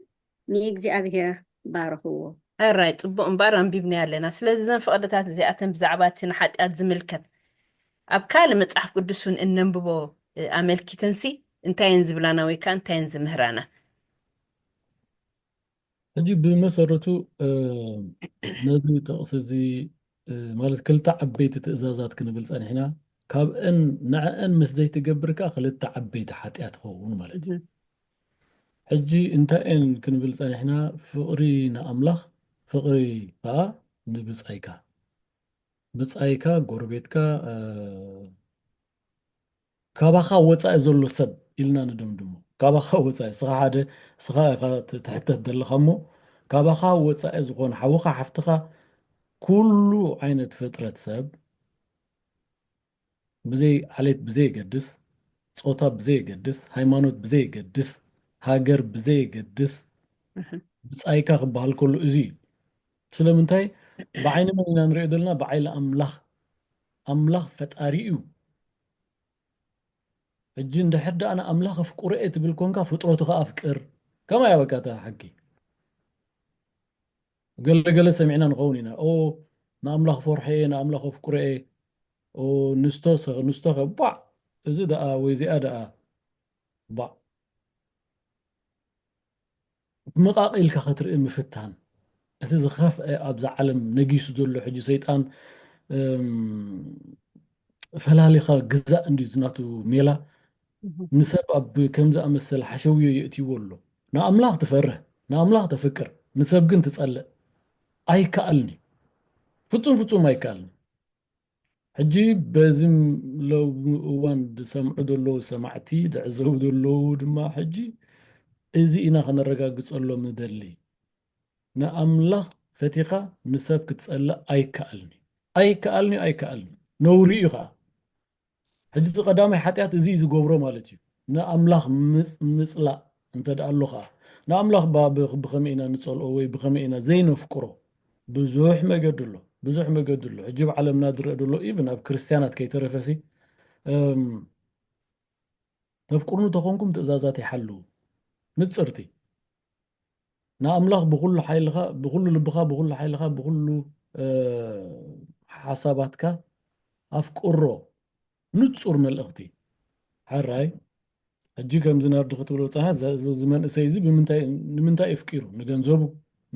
ንእግዚአብሔር ባርኽዎ ኣራይ ፅቡቅ እምበር ኣንቢብና ኣለና ስለዚ ዘን ፍቕድታት እዚኣተን ብዛዕባ እቲ ንሓጢኣት ዝምልከት ኣብ ካልእ መፅሓፍ ቅዱስን እነንብቦ ኣመልኪተንሲ እንታይን ዝብላና ወይ ከዓ እንታይን ዝምህራና ሕጂ ብመሰረቱ ነዚ ጥቕሲ እዚ ማለት ክልተ ዓበይቲ ትእዛዛት ክንብል ፀኒሕና ካብአን ንዕአን ምስ ዘይትገብርካ ክልተ ዓበይቲ ሓጢኣት ክኸውን ማለት እዩ ሕጂ እንታይን ክንብል ፀኒሕና ፍቕሪ ንኣምላኽ ፍቕሪ ከዓ ንብፃይካ ብፃይካ ጎረቤትካ ካባኻ ወፃኢ ዘሎ ሰብ ኢልና ንድምድሞ ካባኻ ወፃኢ ስኻ ሓደ ስኻ ኢኻ ትሕተት ዘለኻ እሞ ካባኻ ወፃኢ ዝኾነ ሓውኻ ሓፍትኻ ኩሉ ዓይነት ፍጥረት ሰብ ብዘይ ዓሌት ብዘይገድስ ፆታ ብዘይገድስ ሃይማኖት ብዘይገድስ ሃገር ብዘይገድስ ብፃይካ ክበሃል ከሎ እዚ እዩ ስለምንታይ ብዓይኒ መን ኢና ንሪኦ ዘለና ብዓይሊ ኣምላኽ ፈጣሪ እዩ ሕጂ እንድሕር ዳኣና ኣምላኽ ኣፍቁረ እየ ትብል ኮንካ ፍጥረቱ ከዓ ኣፍቅር ከመይ ኣበቃታ ሓቂ ገለገለ ሰሚዕና ንኸውን ኢና ንኣምላኽ ፈርሐ እየ ንኣምላኽ ኣፍቁረ እየ ንስቶ ባዕ እዚ ደኣ ወይ እዚኣ ደኣ ባዕ ብምቓቕ ኢልካ ክትርኢ ምፍታን እቲ ዝኸፍአ ኣብዛ ዓለም ነጊሱ ዘሎ ሕጂ ሰይጣን ፈላሊኻ ግዛእ እንዲ ናቱ ሜላ ንሰብ ኣብ ከምዚ ኣመሰለ ሓሸውዮ የእትይዎ ኣሎ ንኣምላኽ ትፈርህ ንኣምላኽ ተፍቅር ንሰብ ግን ትጸልእ ኣይከኣልኒ ፍጹም ኣይከኣልኒ ሕጂ በዚ ለው እዋን ዝሰምዑ ዘለዉ ሰማዕቲ ዝዕዘቡ ዘለዉ ድማ ሕጂ እዚ ኢና ክነረጋግፀሎም ንደሊ ንኣምላኽ ፈቲኻ ንሰብ ክትጸልእ ኣይከኣልኒ ነውሪ እዩ ከዓ ሕጂ እቲ ቀዳማይ ሓጢኣት እዚ ዝገብሮ ማለት እዩ ንኣምላኽ ምፅላእ እንተደኣ ኣሎ ከዓ ንኣምላኽ ብኸመይ ኢና ንፀልኦ ወይ ብኸመይ ኢና ዘይነፍቅሮ ብዙሕ መገዲ ኣሎ ሕጂ ብዓለምና ዝረአ ዘሎ ኢብን ኣብ ክርስትያናት ከይተረፈሲ ተፍቅርኑ ተኾንኩም ትእዛዛት ይሓልው ንፅርቲ ንኣምላኽ ብኩሉ ሓይልኻ ብኩሉ ልብኻ ብኩሉ ሓይልኻ ብኩሉ ሓሳባትካ ኣፍቅሮ ንጹር መልእኽቲ ሓራይ ሕጂ ከምዚ ናብዲ ክትብሎ ፀናት ዝመንእሰይ እዚ ንምንታይ ኣፍቂሩ ንገንዘቡ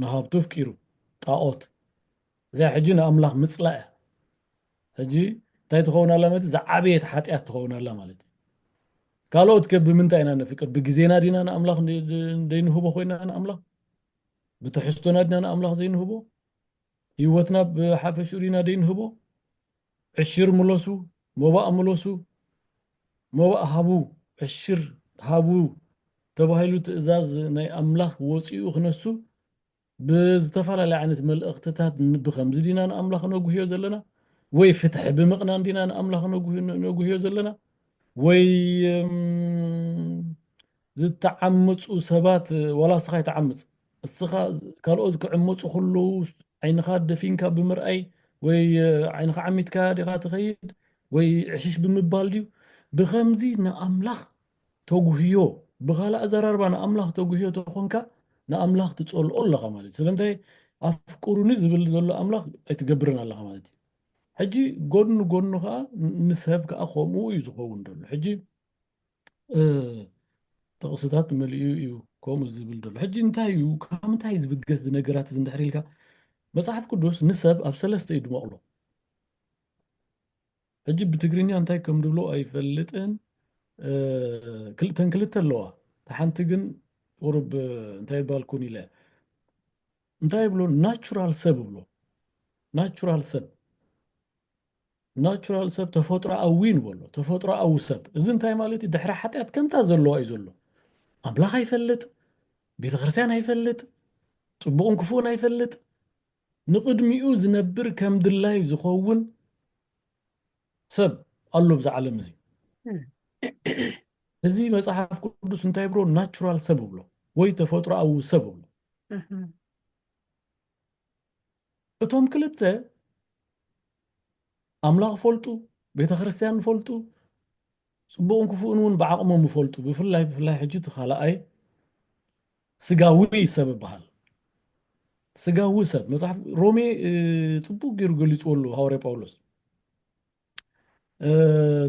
ንሃብቱ ኣፍቂሩ ጣዖት እዚኣ ሕጂ ንኣምላኽ ምፅላእ ሕጂ እንታይ ትኸውን ኣላ ማለት ዝዓበየት ሓጢኣት ትኸውን ኣላ ማለት እዩ ካልኦት ከ ብምንታይ ኢና ነፍቅር ብግዜና ዲና ንኣምላኽ ዘይንህቦ ኮይና ንኣምላኽ ብትሕዝቶና ዲና ንኣምላኽ ዘይንህቦ ህይወትና ብሓፈሽኡ ዲና ዘይንህቦ ዕሽር ምለሱ መባእ ምለሱ መባእ ሃቡ ዕሽር ሃቡ ተባሂሉ ትእዛዝ ናይ ኣምላኽ ወፂኡ ክነሱ ብዝተፈላለየ ዓይነት መልእኽትታት ብከምዚ ዲና ንኣምላኽ ነጉህዮ ዘለና ወይ ፍትሒ ብምቕናን ዲና ንኣምላኽ ነጉህዮ ዘለና ወይ ዝተዓመፁ ሰባት ዋላ እስኻ ይተዓምፅ እስኻ ካልኦት ክዕመፁ ከለዉ ዓይንኻ ደፊንካ ብምርኣይ ወይ ዓይንኻ ዓሚትካ ዲኻ ትኸይድ ወይ ዕሽሽ ብምባል ድዩ ብከምዚ ንኣምላኽ ተጉህዮ ብኻልእ ኣዘራርባ ንኣምላኽ ተጉህዮ ተኾንካ ንኣምላኽ ትፀልኦ ኣለኻ ማለት እዩ ስለምንታይ ኣፍቅሩኒ ዝብል ዘሎ ኣምላኽ ኣይትገብርን ኣለኻ ማለት እዩ ሕጂ ጎኑ ከዓ ንሰብ ከዓ ከምኡ እዩ ዝኸውን ደሎ ሕጂ ጥቕስታት መሊኡ እዩ ከምኡ ዝብል ደሎ ሕጂ እንታይ እዩ ካብ ምንታይ ዝብገስ ነገራት እዚ እንድሕር ኢልካ መፅሓፍ ቅዱስ ንሰብ ኣብ ሰለስተ እዩ ድመቕሎ ሕጂ ብትግርኛ እንታይ ከም ድብሎ ኣይፈልጥን ክልተ ኣለዋ ተሓንቲ ግን ቁርብ እንታይ ይባል ኩን ኢለ እንታይ ይብሎ ናቹራል ሰብ ብሎ ናቹራል ሰብ ተፈጥሮኣዊ ንበሎ ተፈጥሮኣዊ ሰብ እዚ እንታይ ማለት እዩ ድሕሪ ሓጢኣት ከምታ ዘለዋ እዩ ዘሎ ኣምላኽ ኣይፈልጥ ቤተክርስትያን ኣይፈልጥ ፅቡቕን ክፉእን ኣይፈልጥ ንቅድሚኡ ዝነብር ከም ድላይ ዝኸውን ሰብ ኣሎ ብዛ ዓለም እዚ እዚ መፅሓፍ ቅዱስ እንታይ ብሎ ናቹራል ሰብ ብሎ ወይ ተፈጥሮኣዊ ሰብ ብሎ እቶም ክልተ ኣምላኽ ፈልጡ ቤተክርስትያን ፈልጡ ፅቡቕን ክፉእን እውን ብዓቕሞም ይፈልጡ ብፍላይ ሕጂ ተኻልኣይ ስጋዊ ሰብ ይበሃል ስጋዊ ሰብ መፅሓፍ ሮሜ ፅቡቅ ገይሩ ገሊፅዎ ኣሎ ሃዋርያ ጳውሎስ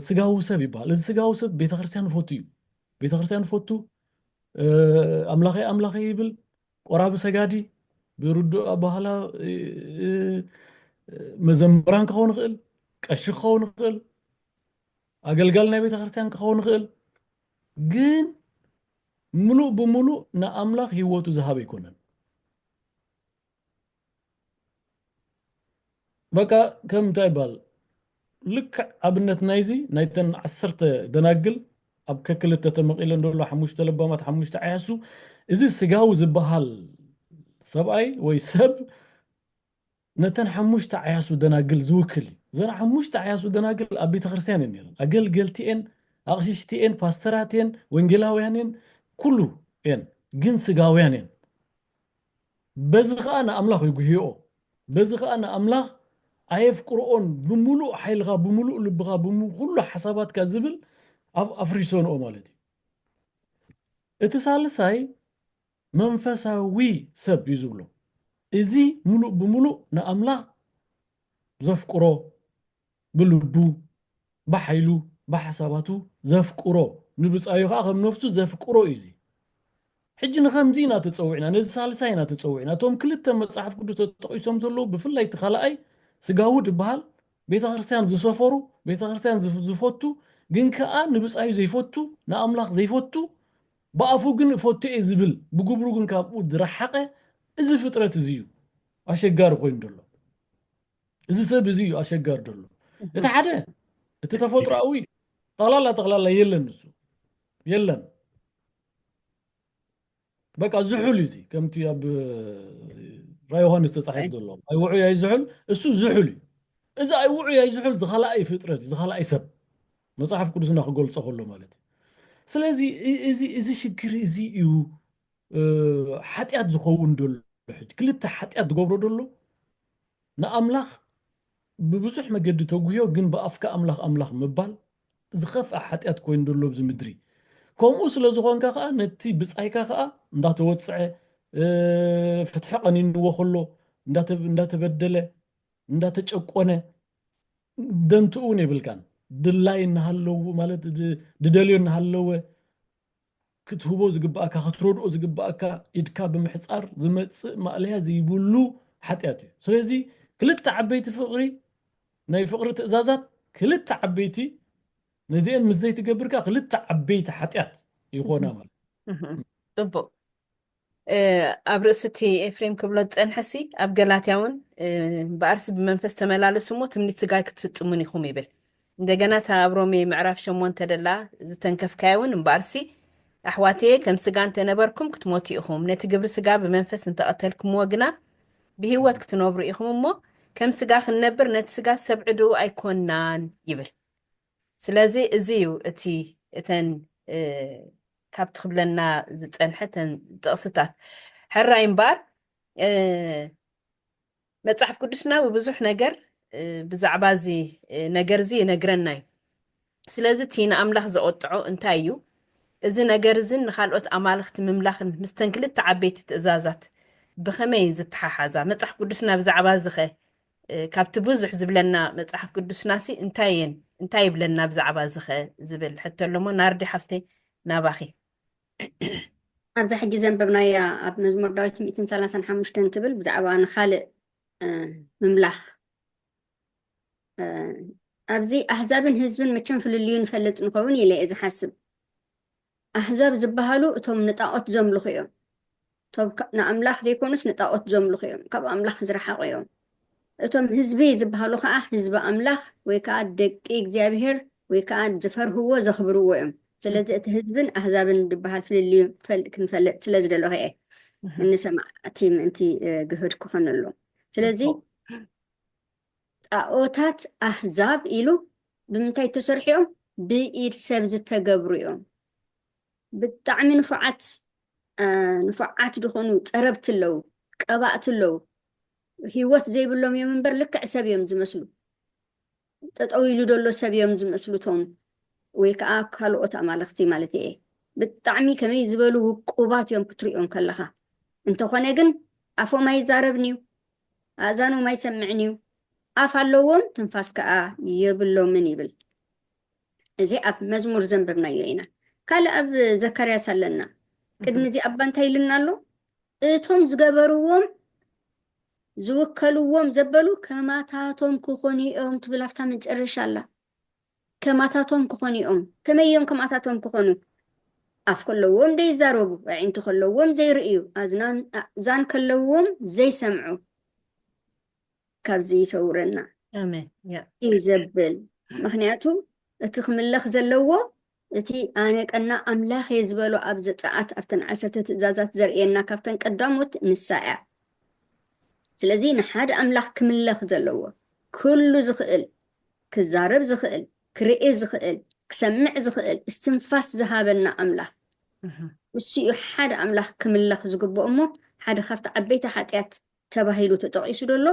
ስጋዊ ሰብ ይበሃል እዚ ስጋዊ ሰብ ቤተክርስትያን ፈቱ እዩ ቤተክርስትያን ፈቱ ኣምላኸይ ይብል ቆራቢ ሰጋዲ ብርዱእ ኣባህላ መዘምራን ክኸውን ይኽእል ቀሺ ክኸውን ይኽእል ኣገልጋል ናይ ቤተ ክርስቲያን ክኸውን ይኽእል ግን ሙሉእ ብሙሉእ ንኣምላኽ ህይወቱ ዝሃበ ይኮነን በቃ ከም እንታይ ይባል ልክዕ ኣብነት ናይዚ ናይተን 10 ደናግል ኣብ ከክልተ ተመቂለን ደሎ 5 ለባማት 5 ዓያሱ እዚ ስጋዊ ዝበሃል ሰብኣይ ወይ ሰብ ነተን 5 ዓያሱ ደናግል ዝውክል ዘን 5 ዓያሱ ደናግል ኣብ ቤተ ክርስቲያን እየን ኣገልገልቲኤን ኣቕሽሽቲኤን ፓስተራትኤን ወንጌላውያንን ኩሉ እየን ግን ስጋውያን እየን በዚ ከዓ ንኣምላኽ ይጉህዮ በዚ ከዓ ንኣምላኽ ኣየፍቅርኦን ብሙሉእ ሓይልኻ ብሙሉእ ልብኻ ብሙሉእ ኩሉ ሓሳባትካ ዝብል ኣብ ኣፍሪሶንኦ ማለት እዩ እቲ ሳልሳይ መንፈሳዊ ሰብ እዩ ዝብሎ እዚ ሙሉእ ብሙሉእ ንኣምላኽ ዘፍቅሮ ብልቡ ብሓይሉ ብሓሳባቱ ዘፍቅሮ ንብፃዩ ከዓ ከም ነፍሱ ዘፍቅሮ እዩ ሕጂ ንኸምዚ ኢና ተፀውዕና ነዚ ሳልሳይ ኢና ተፀውዕና እቶም ክልተ መፅሓፍ ቅዱስ ተጠቂሶም ዘለዉ ብፍላይ እቲ ካልኣይ ስጋዊ ድበሃል ቤተ ክርስቲያን ዝሰፈሩ ቤተ ክርስቲያን ዝፈቱ ግን ከዓ ንብፃዩ ዘይፈቱ ንኣምላኽ ዘይፈቱ ብኣፉ ግን ፈቱ እየ ዝብል ብግብሩ ግን ካብኡ ዝረሓቐ እዚ ፍጥረት እዚ እዩ ኣሸጋሪ ኮይኑ ደሎ እዚ ሰብ እዚ እዩ ኣሸጋሪ ደሎ እቲ ሓደ እቲ ተፈጥሮኣዊ ጠቕላላ የለን ንሱ የለን በቃ ዝሑል እዚ ከምቲ ኣብ ራ ዮሃንስ ተጻሒፍ ዘሎ ኣይውዑይ ኣይዝሑል እሱ ዝሑል እዩ እዚ ኣይውዑይ ኣይዝሑል ዝኸላኣይ ፍጥረት ዝኸላኣይ ሰብ መጽሓፍ ቅዱስና ክገልጾ ከሎ ማለት እዩ ስለዚ እዚ ሽግር እዚ እዩ ሓጢኣት ዝኸውን ደሎ ሕጂ ክልተ ሓጢኣት ዝገብሮ ደሎ ንኣምላኽ ብብዙሕ መገዲ ተጉህዮ ግን ብኣፍካ ኣምላኽ ምባል ዝኸፍአ ሓጢኣት ኮይኑ ደሎ ብዚ ምድሪ ከምኡ ስለ ዝኾንካ ከዓ ነቲ ብፃይካ ከዓ እንዳተወፅዐ ፍትሒ ቀኒንዎ ከሎ እንዳተበደለ እንዳተጨቆነ ደንትኡ እውን የብልካን ድላይ እናሃለዉ ማለት ድደልዮ እናሃለወ ክትህቦ ዝግባእካ ክትረድኦ ዝግባእካ ኢድካ ብምሕፃር ዝመፅእ ማእለያ ዘይብሉ ሓጢኣት እዩ ስለዚ ክልተ ዓበይቲ ፍቕሪ ናይ ፍቕሪ ትእዛዛት ክልተ ዓበይቲ ነዚአን ምስ ዘይትገብርካ ክልተ ዓበይቲ ሓጢኣት ይኾና ማለት ጥቡቅ ኣብ ርእስቲ ኤፍሬም ክብሎ ፀንሐሲ ኣብ ገላትያ እውን በኣርሲ ብመንፈስ ተመላለሱ ሞ ትምኒት ስጋይ ክትፍፅሙን ኢኹም ይብል እንደገና ኣብ ሮሜ ምዕራፍ 8 ደላ ዝተንከፍካዮ እውን በኣርሲ ኣሕዋትየ ከም ስጋ እንተነበርኩም ክትሞቱ ኢኹም ነቲ ግብሪ ስጋ ብመንፈስ እንተቐተልኩምዎ ግና ብሂወት ክትነብሩ ኢኹም እሞ ከም ስጋ ክንነብር ነቲ ስጋ ሰብዕዱ ኣይኮናን ይብል ስለዚ እዚ እዩ እቲ እተን ካብቲ ክብለና ዝፀንሐተን ጥቕስታት ሕራይ እምበር መፅሓፍ ቅዱስና ብብዙሕ ነገር ብዛዕባ እዚ ነገር እዚ ይነግረና እዩ ስለዚ እቲ ንኣምላኽ ዘቆጥዖ እንታይ እዩ እዚ ነገር እዚ ንካልኦት ኣማልኽቲ ምምላኽን ምስተን ክልተ ዓበይቲ ትእዛዛት ብኸመይ ዝተሓሓዛ መፅሓፍ ቅዱስና ብዛዕባ እዚ ኸ ካብቲ ብዙሕ ዝብለና መፅሓፍ ቅዱስናሲ እንታይ ይብለና ብዛዕባ እዚ ኸ ዝብል ሕተሎ ሞ ናርዲ ሓፍተይ ናባኺ ኣብዚ ሕጂ ዘንበብናያ ኣብ መዝሙር ዳዊት 135 ትብል ብዛዕባ ንኻልእ ምምላኽ ኣብዚ ኣሕዛብን ህዝብን መቸም ፍልልዩ ንፈልጥ ንኸውን ኢለ እየ ዝሓስብ ኣሕዛብ ዝበሃሉ እቶም ንጣዖት ዘምልኹ እዮም እቶም ንኣምላኽ ዘይኮኑስ ንጣዖት ዘምልኹ እዮም ካብ ኣምላኽ ዝረሓቑ እዮም እቶም ህዝቢ ዝበሃሉ ከዓ ህዝቢ ኣምላኽ ወይ ከዓ ደቂ እግዚኣብሔር ወይ ከዓ ዝፈርህዎ ዘኽብርዎ እዮም ስለዚ እቲ ህዝብን ኣሕዛብን ዝበሃል ፍልልዩ ክንፈልጥ ስለ ዝደለኹ እየ እንሰማዕ እቲ ምእንቲ ግህድ ክኾን ኣሎ ስለዚ ጣዖታት ኣሕዛብ ኢሉ ብምንታይ ተሰርሒኦም ብኢድ ሰብ ዝተገብሩ እዮም ብጣዕሚ ንፉዓት ዝኾኑ ፀረብቲ ኣለዉ ቀባእቲ ኣለዉ ሂወት ዘይብሎም እዮም እምበር ልክዕ ሰብ እዮም ዝመስሉ ጠጠው ኢሉ ደሎ ሰብ እዮም ዝመስሉ ቶም ወይ ከዓ ካልኦት ኣማልኽቲ ማለት እየ ብጣዕሚ ከመይ ዝበሉ ውቁባት እዮም ክትሪኦም ከለኻ እንተኾነ ግን ኣፎም ኣይዛረብን እዩ ኣእዛኖም ኣይሰምዕን እዩ ኣፍ ኣለዎም ትንፋስ ከዓ የብሎምን ይብል እዚ ኣብ መዝሙር ዘንበብናዮ ኢና ካልእ ኣብ ዘካርያስ ኣለና ቅድሚ እዚ ኣባ እንታይ ኢልና ኣሎ እቶም ዝገበርዎም ዝውከልዎም ዘበሉ ከማታቶም ክኾኑ እዮም ትብል ኣፍታ መጨረሻ ኣላ ከማታቶም ክኾኑ እዮም ከመይ እዮም ከማታቶም ክኾኑ ኣፍ ከለዎም ዘይዛረቡ ኣዒንቲ ከለዎም ዘይርእዩ ኣዛን ከለዎም ዘይሰምዑ ካብዚ ይሰውረና ኣሜን ያ እዩ ዘብል ምክንያቱ እቲ ክምለኽ ዘለዎ እቲ ኣነ ቀና ኣምላኽ እየ ዝበሎ ኣብ ዘፀኣት ኣብተን 10 ትእዛዛት ዘርእየና ካብተን ቀዳሞት ንሳ እያ ስለዚ ንሓደ ኣምላኽ ክምለኽ ዘለዎ ኩሉ ዝኽእል ክዛረብ ዝኽእል ክርኢ ዝኽእል ክሰምዕ ዝኽእል እስትንፋስ ዝሃበና ኣምላኽ እሱ እዩ ሓደ ኣምላኽ ክምለኽ ዝግብኦ እሞ ሓደ ካብቲ ዓበይቲ ሓጢኣት ተባሂሉ ተጠቂሱ ደሎ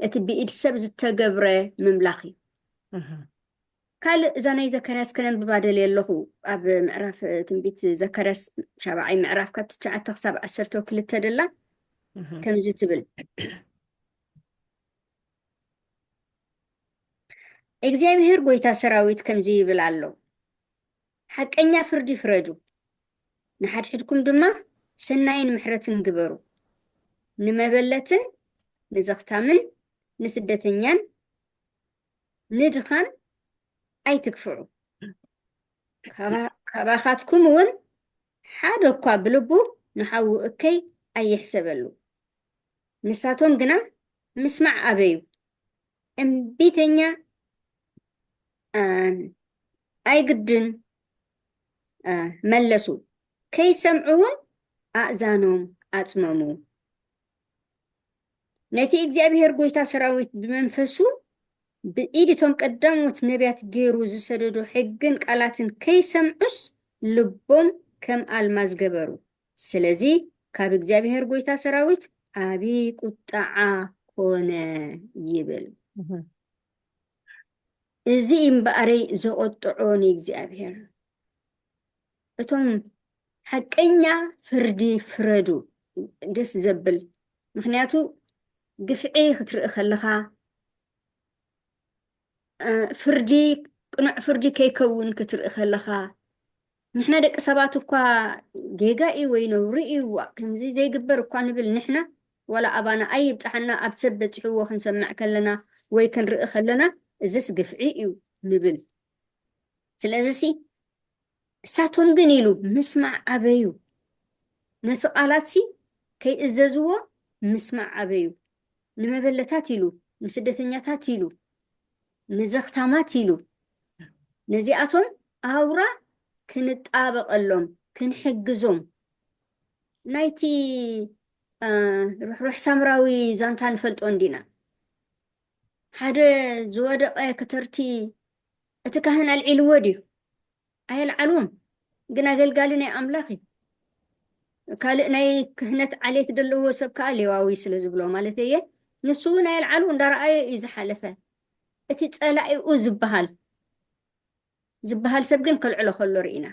እቲ ብኢድ ሰብ ዝተገብረ ምምላኽ እዩ ካልእ እዛ ናይ ዘካርያስ ከነንብባ ደልየ ኣለኹ ኣብ ምዕራፍ ትንቢት ዘካርያስ 7ይ ምዕራፍ ካብ 9 ክሳብ 12 ደላ ከምዚ ትብል እግዚአብሔር ጎይታ ሰራዊት ከምዚ ይብል ኣሎ ሓቀኛ ፍርዲ ፍረዱ ንሓድሕድኩም ድማ ሰናይን ምሕረትን ግበሩ ንመበለትን ንዘኽታምን ንስደተኛን ንድኻን ኣይትክፍዑ ካባኻትኩም እውን ሓደ እኳ ብልቡ ንሓዊ እከይ ኣይሕሰበሉ ንሳቶም ግና ምስማዕ ኣበዩ እምቢተኛ ኣይግድን መለሱ ከይሰምዑውን ኣእዛኖም ኣፅመሙ ነቲ እግዚአብሔር ጎይታ ሰራዊት ብመንፈሱ ብኢድቶም ቀዳሞት ነቢያት ገይሩ ዝሰደዱ ሕግን ቃላትን ከይሰምዑስ ልቦም ከም ኣልማዝ ገበሩ ስለዚ ካብ እግዚአብሔር ጎይታ ሰራዊት ዓብይ ቁጣዓ ኮነ ይብል እዚ እምበኣረይ ዘቆጥዖን እግዚአብሔር እቶም ሓቀኛ ፍርዲ ፍረዱ ደስ ዘብል ምክንያቱ ግፍዒ ክትርኢ ከለኻ ፍርዲ ቅኑዕ ፍርዲ ከይከውን ክትርኢ ከለኻ ንሕና ደቂ ሰባት እኳ ጌጋ እዩ ወይ ነውሪ እዩ ከምዚ ዘይግበር እኳ ንብል ንሕና ወላ ኣባና ኣይብፃሕና ኣብ ሰብ በፂሕዎ ክንሰምዕ ከለና ወይ ክንርኢ ከለና እዚስ ግፍዒ እዩ ንብል ስለዚ እሳቶም ግን ኢሉ ምስማዕ ኣበዩ ነቲ ቃላት ከይእዘዝዎ ምስማዕ ኣበዩ ንመበለታት ኢሉ ንስደተኛታት ኢሉ ንዘኽታማት ኢሉ ነዚኣቶም ኣውራ ክንጣበቐሎም ክንሕግዞም ናይቲ ሩሕሩሕ ሳምራዊ ዛንታ ንፈልጦ እንዲና ሓደ ዝወደቀ ከተርቲ እቲ ካህን ኣልዒልዎ ድዩ ኣይልዓልዎም ግን ኣገልጋሊ ናይ ኣምላኽ እዩ ካልእ ናይ ክህነት ዓሌት ዘለዎ ሰብ ከዓ ሌዋዊ ስለ ዝብሎ ማለት እየ ንሱ እውን ኣይልዓሉ እንዳረኣየ እዩ ዝሓለፈ እቲ ፀላኢኡ ዝበሃል ሰብ ግን ከልዕሎ ከሎ ርኢና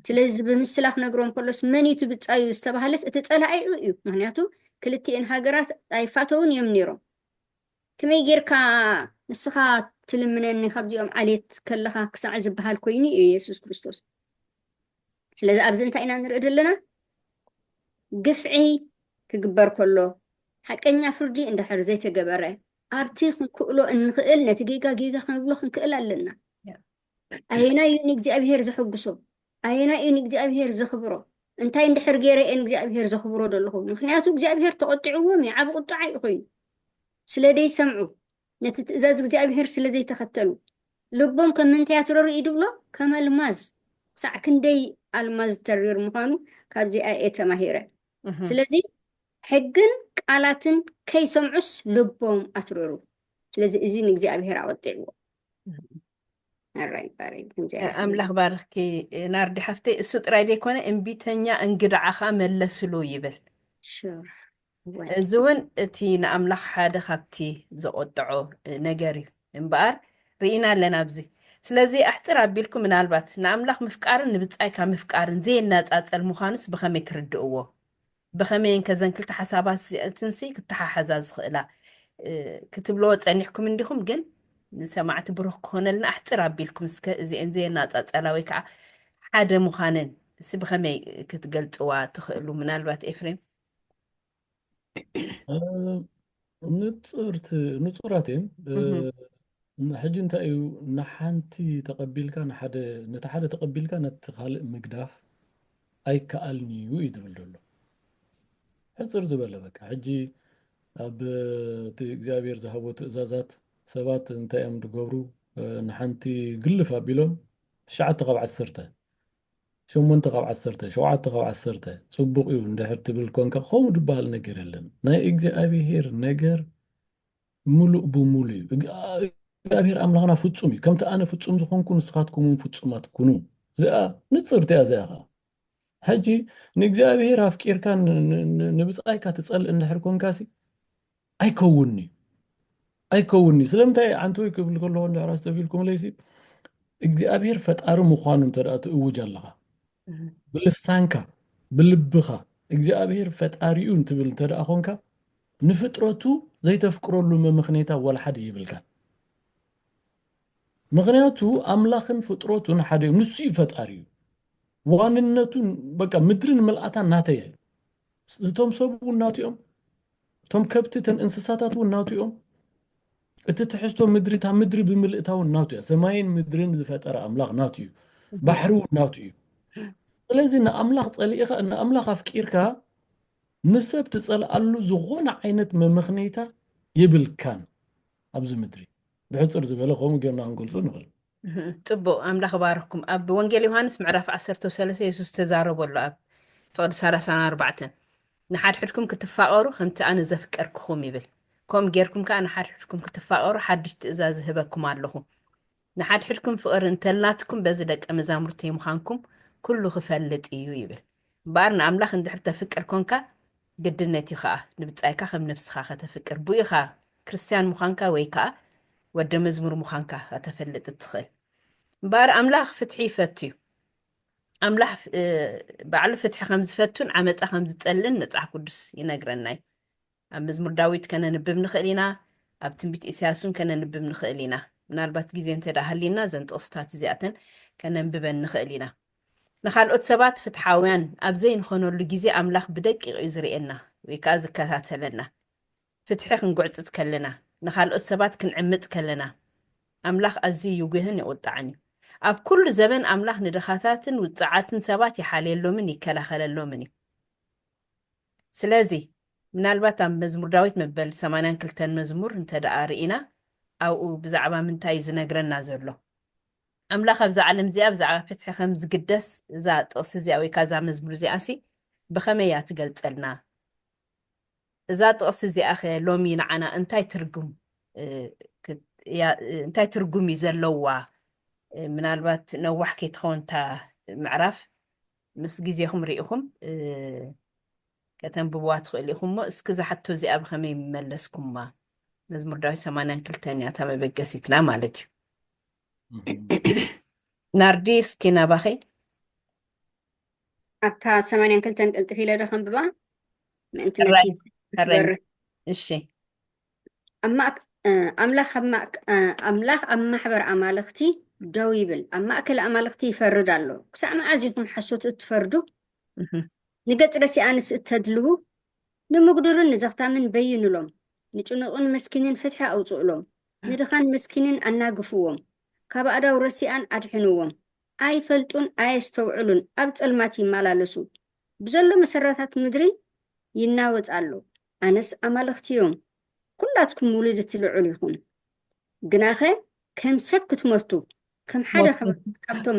ስለዚ ብምስላኽ ነግሮም ከሎስ መኒቱ ብፃዩ ዝተባሃለስ እቲ ፀላኢኡ እዩ ምክንያቱ ክልቲአን ሃገራት ኣይፋተውን እዮም ነይሮም ከመይ ጌርካ ንስኻ ትልምነኒ ካብዚኦም ዓሌት ከለኻ ክሳዕ ዝበሃል ኮይኑ እዩ ኢየሱስ ክርስቶስ ስለዚ ኣብዚ እንታይ ኢና ንርኢ ዘለና ግፍዒ ክግበር ከሎ ሓቀኛ ፍርዲ እንድሕር ዘይተገበረ ኣብቲ ክንክእሎ እንኽእል ነቲ ጌጋ ክንብሎ ክንክእል ኣለና ኣየና እዩ ንእግዚአብሔር ዘሕጉሶ ኣየና እዩ ንእግዚአብሔር ዘኽብሮ እንታይ እንድሕር ገይረ እየን እግዚኣብሔር ዘኽብሮ ደለኹ ምክንያቱ እግዚኣብሔር ተቆጢዕዎም ዓብ ቁጣዓ እዩ ኮይኑ ስለደይሰምዑ ነቲ ትእዛዝ እግዚኣብሔር ስለዘይተኸተሉ ልቦም ከም ምንታይ ኣትረሩ ይድብሎ ከም ኣልማዝ ክሳዕ ክንደይ ኣልማዝ ተሪር ምዃኑ ካብዚኣ እየ ተማሂረ ስለዚ ሕግን ቃላትን ከይሰምዑስ ልቦም ኣትረሩ ስለዚ እዚ ንእግዚአብሔር ኣወጢዕዎ ኣምላኽ ባርኪ ናርዲ ሓፍተይ እሱ ጥራይ ደይኮነ እምቢተኛ እንግድዓኻ መለስሉ ይብል እዚ እውን እቲ ንኣምላኽ ሓደ ካብቲ ዘቆጥዖ ነገር እዩ እምበኣር ርኢና ኣለና ኣብዚ ስለዚ ኣሕፅር ኣቢልኩም ምናልባት ንኣምላኽ ምፍቃርን ንብፃይካ ምፍቃርን ዘየናፃፀል ምዃኑስ ብኸመይ ትርድእዎ ብኸመይን ከዘን ክልተ ሓሳባት እዚኣትንሲ ክተሓሓዛ ዝኽእላ ክትብልዎ ፀኒሕኩም እንዲኹም ግን ንሰማዕቲ ብሩኽ ክኾነልና ኣሕፅር ኣቢልኩም እስከ እዚአን ዘየናፃፀላ ወይ ከዓ ሓደ ምዃንን እሲ ብኸመይ ክትገልፅዋ ትኽእሉ ምናልባት ኤፍሬም نصوراتين مهم. حج انت ايو نحانتي تقبلك نتا حدا تقبلك نت خالق مقداف اي كألني ويدبل دولو حصر زبالة بك حجي اب እግዚአብሔር ዝሃቦ ትእዛዛት ሰባት እንታይ እዮም ዝገብሩ ንሓንቲ ግልፍ ኣቢሎም 9 ካብ 10 8 ካብ 10 7 ካብ 10 ፅቡቅ እዩ እንድሕር ትብል ኮንካ ከምኡ ዝበሃል ነገር የለን ናይ እግዚኣብሔር ነገር ሙሉእ ብሙሉእ እዩ እግዚኣብሔር ኣምላኽና ፍፁም እዩ ከምቲ ኣነ ፍፁም ዝኾንኩ ንስኻትኩም ፍፁማት ኩኑ እዚኣ ንፅርት እያ እዚኣ ኸ ሕጂ ንእግዚኣብሔር ኣፍቂርካ ንብፃይካ ትፀልእ እንድሕር ኮንካሲ ኣይከውኒ ስለምንታይ ዓንተ ወይ ክብል ከለኹ እንድሕር ኣስተቢልኩም ለይሲ እግዚኣብሔር ፈጣሪ ምዃኑ እንተደኣ ትእውጅ ኣለኻ ብልሳንካ ብልብኻ እግዚኣብሔር ፈጣሪኡ እንትብል እንተደኣ ኮንካ ንፍጥረቱ ዘይተፍቅረሉ ምክንያታ ወላ ሓደ ይብልካ ምክንያቱ ኣምላኽን ፍጥረቱን ሓደ እዩ ንሱ እዩ ፈጣሪ እዩ ዋንነቱን በቃ ምድርን መልኣታ ናተይ እቶም ሰብ እውን ናቱ እዮም እቶም ከብቲ ተን እንስሳታት እውን ናቱ እዮም እቲ ትሕዝቶ ምድሪ እታ ምድሪ ብምልእታ እውን ናቱ እያ ሰማይን ምድርን ዝፈጠረ ኣምላኽ ናቱ እዩ ባሕሪ እውን ናቱ እዩ ስለዚ ንኣምላኽ ፀሊእኻ ንኣምላኽ ኣፍቂርካ ንሰብ ትፀልኣሉ ዝኾነ ዓይነት መምኽኔታ ይብልካን ኣብዚ ምድሪ ብሕፅር ዝበለ ከምኡ ጌርና ክንገልፆ ንኽእል ፅቡቅ ኣምላኽ ባርኽኩም ኣብ ወንጌል ዮሃንስ ምዕራፍ 13 የሱስ ተዛረበሉ ኣብ ፍቅዲ 34 ንሓድሕድኩም ክትፋቐሩ ከምቲ ኣነ ዘፍቀርክኹም ይብል ከምኡ ጌርኩም ከዓ ንሓድሕድኩም ክትፋቐሩ ሓድሽ ትእዛዝ ዝህበኩም ኣለኹ ንሓድሕድኩም ፍቅሪ እንተልናትኩም በዚ ደቀ መዛሙርተይ ምዃንኩም ኩሉ ክፈልጥ እዩ ይብል እምበኣር ንኣምላኽ እንድሕር ተፍቅር ኮንካ ግድነት እዩ ከዓ ንብፃይካ ከም ነፍስኻ ከተፍቅር ብኡ ኢኻ ክርስትያን ምዃንካ ወይ ከዓ ወደ መዝሙር ምዃንካ ከተፈልጥ ትኽእል እምበኣር ኣምላኽ ፍትሒ ይፈቱ እዩ ኣምላኽ ባዕሉ ፍትሒ ከም ዝፈቱን ዓመፃ ከም ዝፀልን መፅሓፍ ቅዱስ ይነግረና እዩ ኣብ መዝሙር ዳዊት ከነንብብ ንኽእል ኢና ኣብ ትንቢት ኢሳያስን ከነንብብ ንኽእል ኢና ምናልባት ግዜ እንተደኣ ሃሊና ዘን ጥቕስታት እዚኣተን ከነንብበን ንኽእል ኢና ንኻልኦት ሰባት ፍትሓውያን ኣብ ዘይንኾነሉ ግዜ ኣምላኽ ብደቂቕ እዩ ዝርኤና ወይ ከዓ ዝከታተለና ፍትሒ ክንጉዕፅት ከለና ንኻልኦት ሰባት ክንዕምፅ ከለና ኣምላኽ ኣዝዩ ይጉህን ይቁጣዕን እዩ ኣብ ኩሉ ዘመን ኣምላኽ ንድኻታትን ውፅዓትን ሰባት ይሓልየሎምን ይከላኸለሎምን እዩ ስለዚ ምናልባት ኣብ መዝሙር ዳዊት መበል 82 መዝሙር እንተደኣ ርኢና ኣብኡ ብዛዕባ ምንታይ እዩ ዝነግረና ዘሎ ኣምላኽ ኣብዛ ዓለም እዚኣ ብዛዕባ ፍትሒ ከም ዝግደስ እዛ ጥቕሲ እዚኣ ወይ ከዓ እዛ መዝሙር እዚኣ ሲ ብኸመይ እያ ትገልፀልና እዛ ጥቕሲ እዚኣ ኸ ሎሚ ንዓና እንታይ ትርጉም እዩ ዘለዋ ምናልባት ነዋሕ ከይትኸውን እታ ምዕራፍ ምስ ግዜኹም ርኢኹም ከተንብብዋ ትኽእል ኢኹም ሞ እስኪ ዝሓቶ እዚኣ ብኸመይ መለስኩማ መዝሙር ዳዊት 82 እያ እታ መበገሲትና ማለት እዩ ናርዲ እስኪ ናባኸይ ኣብታ 82 ቅልጥፍ ኢለ ዶ ከንብባ ምእንቲ ነቲ ትበርህ እሺ ኣምላኽ ኣብ ማሕበር ኣማልኽቲ ደው ይብል ኣብ ማእከል ኣማልኽቲ ይፈርድ ኣሎ ክሳዕ መዓዝ ኢኹም ሓሶት እትፈርዱ ንገጽ ረሲኣንስ እተድልቡ ንምጉድርን ንዘኽታምን በይንሎም ንጭኑቕን መስኪንን ፍትሒ ኣውፅኡሎም ንድኻን መስኪንን ኣናግፍዎም ካብ ኣዳው ረሲኣን ኣድሕንዎም ኣይፈልጡን ኣየስተውዕሉን ኣብ ጸልማት ይመላለሱ ብዘሎ መሰረታት ምድሪ ይናወፅ ኣሎ ኣነስ ኣማልኽትዮም ኩላትኩም ውሉድቲ ልዑል ኢኹም ግናኸ ከም ሰብ ክትመርቱ ከም ሓደ ካብቶም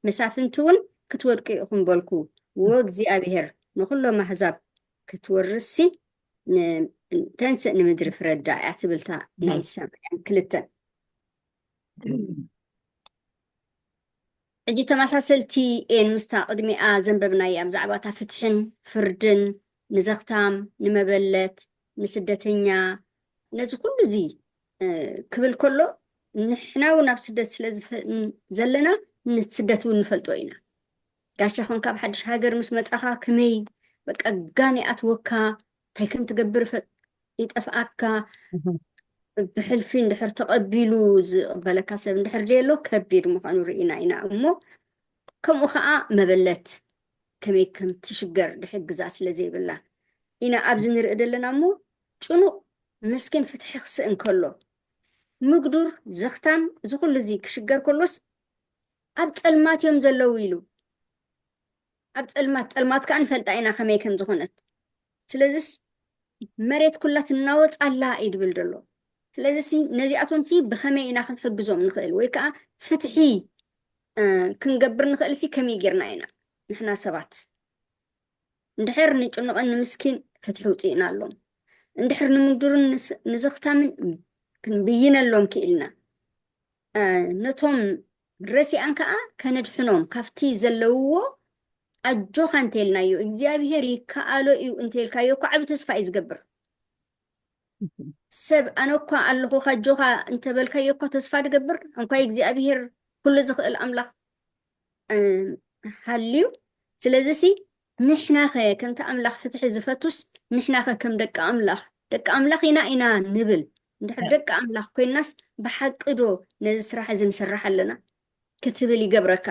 መሳፍንቲ እውን ክትወድቁ ኢኹም በልኩ ወእግዚኣብሔር ንኩሎም ኣሕዛብ ክትወርሲ ተንስእ ንምድሪ ፍረዳ እያ ትብልታ ናይ 82 ሕጂ ተመሳሰልቲ ኤን ምስታ ቅድሚኣ ዘንበብናይ ኣብ ዛዕባታ ፍትሕን ፍርድን ንዘኽታም ንመበለት ንስደተኛ ነዚ ኩሉ እዚ ክብል ከሎ ንሕና እውን ኣብ ስደት ስለ ዘለና ንስደት እውን ንፈልጦ ኢና ጋሻ ኮንካ ኣብ ሓድሽ ሃገር ምስ መፃኻ ከመይ በቃ ጋኒኣትወካ እንታይ ከም ትገብር ይጠፍኣካ ብሕልፊ እንድሕር ተቐቢሉ ዝቕበለካ ሰብ እንድሕር ደየሎ ከቢድ ምዃኑ ርኢና ኢና እሞ ከምኡ ከዓ መበለት ከመይ ከም ትሽገር ድሕግዛ ስለ ዘይብላ ኢና ኣብዚ ንርኢ ዘለና እሞ ጭኑቕ መስኪን ፍትሒ ክስእን ከሎ ምግዱር ዘኽታም እዚ ኩሉ እዚ ክሽገር ከሎስ ኣብ ፀልማት እዮም ዘለው ኢሉ ኣብ ፀልማት ከዓ ንፈልጣ ኢና ከመይ ከም ዝኾነት ስለዚስ መሬት ኩላ ትናወፃላ እዩ ድብል ዘሎ ስለዚ ነዚኣቶም ብኸመይ ኢና ክንሕግዞም ንኽእል ወይ ከዓ ፍትሒ ክንገብር ንኽእል ከመይ ጌርና ኢና ንሕና ሰባት እንድሕር ንጭኑቕን ንምስኪን ፍትሒ ውፅኢና ኣሎም እንድሕር ንምግዱርን ንዘኽታምን ክንብይነሎም ክኢልና ነቶም ረሲኣን ከዓ ከነድሕኖም ካብቲ ዘለውዎ ኣጆኻ እንተይልናዮ እግዚኣብሔር ይከኣሎ እዩ እንተይልካዮ እኳ ዓብ ተስፋ እዩ ዝገብር ሰብ ኣነ እኳ ኣለኹ ካጆኻ እንተበልካዮ እኳ ተስፋ ድገብር እንኳይ እግዚኣብሔር ኩሉ ዝኽእል ኣምላኽ ሃልዩ ስለዚ ንሕና ኸ ከምቲ ኣምላኽ ፍትሒ ዝፈቱስ ንሕና ኸ ከም ደቂ ኣምላኽ ኢና ንብል እንድሕር ደቂ ኣምላኽ ኮይናስ ብሓቂ ዶ ነዚ ስራሕ እዚ ንሰርሕ ኣለና ክትብል ይገብረካ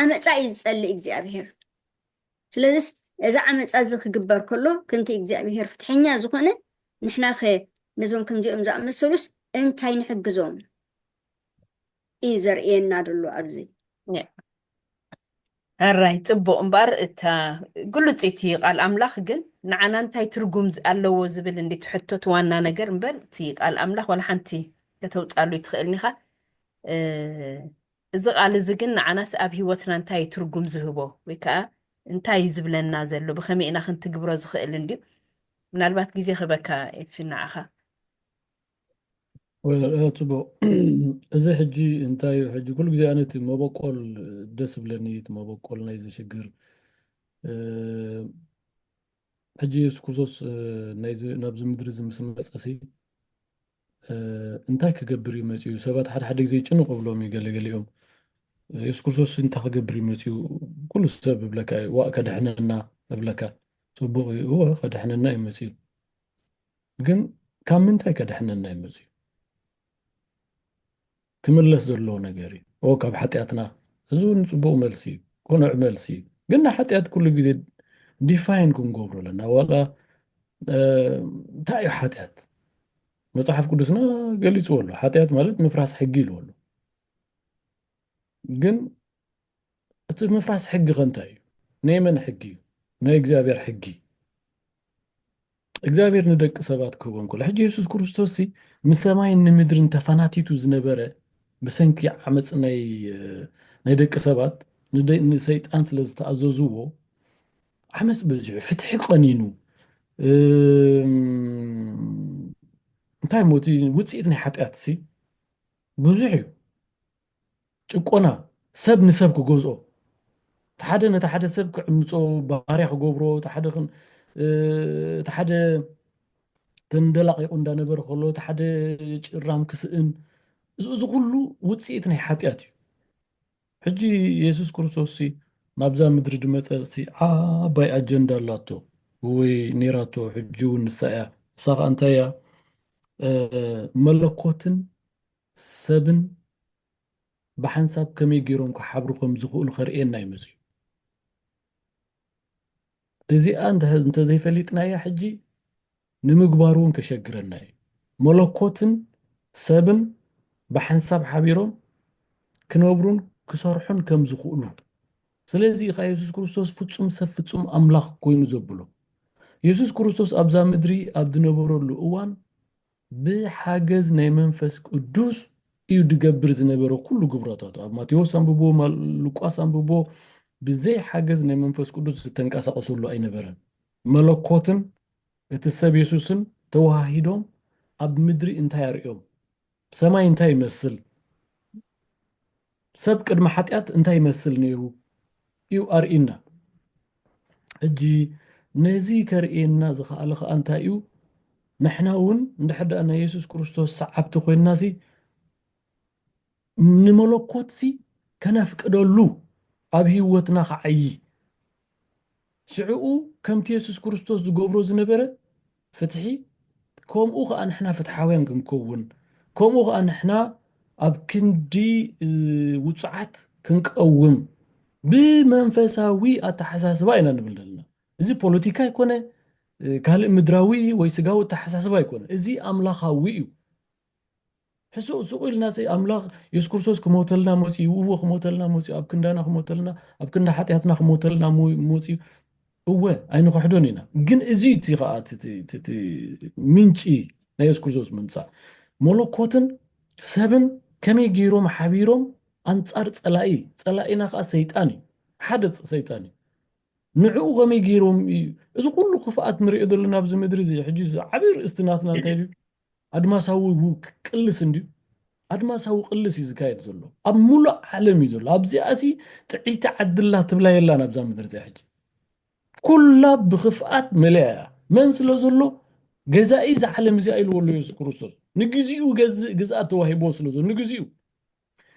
ዓመፃ እዩ ዝፀልእ እግዚኣብሔር ስለዚ እዚ ዓመፃ እዚ ክግበር ከሎ ክንቲ እግዚኣብሔር ፍትሐኛ ዝኾነ ንሕና ኸ ነዞም ከምዚኦም ዝኣመሰሉስ እንታይ ንሕግዞም እዩ ዘርእየና ደሎ ኣብዚ ኣራይ ፅቡቕ እምበር እታ ግሉፂቲ ቃል ኣምላኽ ግን ንዓና እንታይ ትርጉም ኣለዎ ዝብል እንዴት ሕቶት ዋና ነገር እምበር እቲ ቃል ኣምላኽ ወላ ሓንቲ ከተውፃሉ ይትኽእልኒ ኢኻ እዚ ቃል እዚ ግን ንዓናስ ኣብ ሂወትና እንታይ ትርጉም ዝህቦ ወይ ከዓ እንታይ እዩ ዝብለና ዘሎ ብኸመይ ኢና ክንትግብሮ ዝኽእል እንድዩ ምናልባት ግዜ ክበካ ይፍናዓኻ ፅቡቕ እዚ ሕጂ እንታይ እዩ ሕጂ ኩሉ ግዜ ኣነ እቲ መበቆል ደስ ብለኒ እቲ መበቆል ናይ ዝሽግር ሕጂ የሱስ ክርስቶስ ናብዚ ምድሪ እዚ ምስ መፀሲ እንታይ ክገብር እዩ መፅኡ ሰባት ሓደ ግዜ ይጭንቁ ብሎም እዩ ገለገሊኦም የሱስ ክርስቶስ እንታይ ክገብር እዩ መፅኡ ኩሉ ሰብ እብለካ ዋእ ከድሕነና እብለካ ፅቡቕ እዩ ከድሕነና እዩ መፅኡ ግን ካብ ምንታይ ከድሕነና እዩ መፅኡ ክምለስ ዘለዎ ነገር እዩ ካብ ሓጢኣትና እዚ እውን ፅቡቕ መልሲ እዩ ቁኑዕ መልሲ እዩ ግን ናይ ሓጢኣት ኩሉ ግዜ ዲፋይን ክንገብሮ ኣለና ዋላ እንታይ እዩ ሓጢኣት መፅሓፍ ቅዱስና ገሊፅዎ ኣሎ ሓጢኣት ማለት ምፍራስ ሕጊ ኢልዎ ኣሎ ግን እቲ ምፍራስ ሕጊ ኸ እንታይ እዩ ናይ መን ሕጊ እዩ ናይ እግዚኣብሔር ሕጊ እግዚኣብሔር ንደቂ ሰባት ክህቦም ከሎ ሕጂ የሱስ ክርስቶስ ንሰማይን ንምድርን ተፈናቲቱ ዝነበረ ብሰንኪ ዓመፅ ናይ ደቂ ሰባት ንሰይጣን ስለ ዝተኣዘዝዎ ዓመፅ በዚሑ ፍትሒ ቀኒኑ እንታይ ሞቲ ውፅኢት ናይ ሓጢኣት ብዙሕ እዩ ጭቆና ሰብ ንሰብ ክገዝኦ ተሓደ ነቲ ሓደ ሰብ ክዕምፆ ባርያ ክገብሮ ተሓደ ተንደላቂቁ እንዳነበረ ከሎ ተሓደ ጭራም ክስእን እዚ ኩሉ ውፅኢት ናይ ሓጢኣት እዩ ሕጂ የሱስ ክርስቶስ ናብዛ ምድሪ ድመፀ ዓባይ ኣጀንዳ ኣላቶ ወይ ነይራቶ ሕጂ እውን ንሳ እያ እሳ ከዓ እንታይ እያ መለኮትን ሰብን ብሓንሳብ ከመይ ገይሮም ክሓብሩ ከም ዝኽእሉ ከርእየና እዩ መፅኡ እዚኣ እንተዘይፈሊጥና እያ ሕጂ ንምግባሩ እውን ከሸግረና እዩ መለኮትን ሰብን ብሓንሳብ ሓቢሮም ክነብሩን ክሰርሑን ከም ዝኽእሉ ስለዚ ኢኻ የሱስ ክርስቶስ ፍፁም ሰብ ፍፁም ኣምላኽ ኮይኑ ዘብሎ የሱስ ክርስቶስ ኣብዛ ምድሪ ኣብ ዝነበረሉ እዋን ብሓገዝ ናይ መንፈስ ቅዱስ እዩ ድገብር ዝነበረ ኩሉ ግብረታቱ ኣብ ማቴዎስ አንብቦ ሉቃስ አንብቦ ብዘይ ሓገዝ ናይ መንፈስ ቅዱስ ዝተንቀሳቀሰሉ ኣይነበረን መለኮትን እቲ ሰብ የሱስን ተዋሂዶም ኣብ ምድሪ እንታይ ኣርእዮም ሰማይ እንታይ ይመስል ሰብ ቅድሚ ሓጢኣት እንታይ ይመስል ነይሩ እዩ ኣርእና ሕጂ ነዚ ከርእየና ዝኽኣለ ከዓ እንታይ እዩ ንሕና እውን እንድሕር ደኣ ናይ የሱስ ክርስቶስ ሰዓብቲ ኮይንና ንመለኮት ከነፍቅደሉ ኣብ ሂወትና ክዓይ ሽዑኡ ከምቲ የሱስ ክርስቶስ ዝገብሮ ዝነበረ ፍትሒ ከምኡ ከዓ ንሕና ፍትሓውያን ክንከውን ከምኡ ከዓ ንሕና ኣብ ክንዲ ውፅዓት ክንቀውም ብመንፈሳዊ ኣተሓሳስባ ኢና ንብል ዘለና እዚ ፖለቲካ ይኮነ ካልእ ምድራዊ ወይ ስጋዊ ተሓሳስባ ይኮነ እዚ ኣምላኻዊ እዩ ሕሱ ኢልና ኣምላኽ ኢየሱስ ክርስቶስ ክሞተልና መፅኡ እዎ ክሞተልና መፅኡ ኣብ ክንዳና ክሞተልና ኣብ ክንዳ ሓጢኣትና ክሞተልና መፅኡ እወ ኣይንክሕዶን ኢና ግን እዚ እቲ ከዓ እቲ ምንጪ ናይ ኢየሱስ ክርስቶስ ምምፃእ መለኮትን ሰብን ከመይ ገይሮም ሓቢሮም ኣንጻር ፀላኢና ከዓ ሰይጣን እዩ ሓደ ሰይጣን እዩ ንዕኡ ከመይ ገይሮም እዩ እዚ ኩሉ ክፍኣት ንሪኦ ዘለና ኣብዚ ምድሪ እዚ ሕጂ ዓብይ ርእስትናትና እንታይ እዩ ኣድማሳዊ ቅልስ እንድዩ ኣድማሳዊ ቅልስ እዩ ዝካየድ ዘሎ ኣብ ሙሉእ ዓለም እዩ ዘሎ ኣብዚኣ እዚ ጥዒቲ ዓድላ ትብላ የላ ናብዛ ምድሪ እዚኣ ሕጂ ኩላ ብክፍኣት መለያ እያ መን ስለ ዘሎ ገዛኢ ዝዓለም እዚኣ ኢልዎ ኣሎ ኢየሱስ ክርስቶስ ንግዚኡ ግዝኣት ተዋሂቦ ስለ ዘሎ ንግዚኡ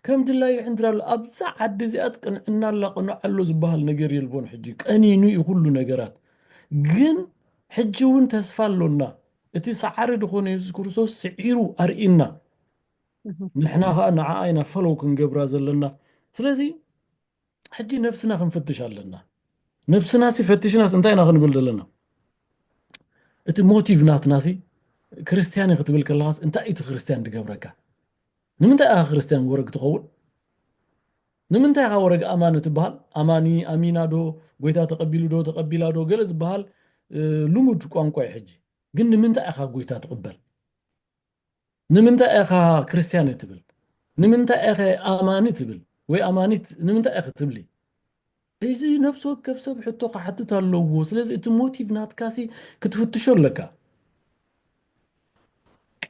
ከም ድላዩ ዕንድራ ኣሎ ኣብዛ ዓዲ እዚኣ ቅንዕና ኣላ ቅንዕ ኣሎ ዝበሃል ነገር የልቦን ሕጂ ቀኒኑ እዩ ኩሉ ነገራት ግን ሕጂ እውን ተስፋ ኣሎና እቲ ሰዓሪ ድኾነ ኢየሱስ ክርስቶስ ስዒሩ ኣርኢና ንሕና ከዓ ንዓኣ ኢና ፈለው ክንገብራ ዘለና ስለዚ ሕጂ ነፍስና ክንፍትሽ ኣለና ነፍስና ሲ ፈትሽናስ እንታይ ኢና ክንብል ዘለና እቲ ሞቲቭ ናትና ሲ ክርስቲያን ክትብል ከለኻስ እንታይ እዩ ክርስቲያን ድገብረካ ንምንታይ ኢኻ ክርስቲያን ወረግ ትኸውን ንምንታይ ኢኻ ወረግ ኣማኒ ትበሃል ኣማኒ ኣሚና ዶ ጎይታ ተቐቢሉ ዶ ተቐቢላ ዶ ገለ ዝበሃል ልሙድ ቋንቋ እዩ ሕጂ ግን ንምንታይ ኢኻ ጎይታ ትቕበል ንምንታይ ኢኻ ክርስቲያን ትብል ንምንታይ ኢኻ ኣማኒ ትብል ወይ ኣማኒት ንምንታይ ኢኻ ትብሊ እዚ ነፍሲ ወከፍ ሰብ ሕቶ ክሓትት ኣለዎ ስለዚ እቲ ሞቲቭ ናትካሲ ክትፍትሾ ኣለካ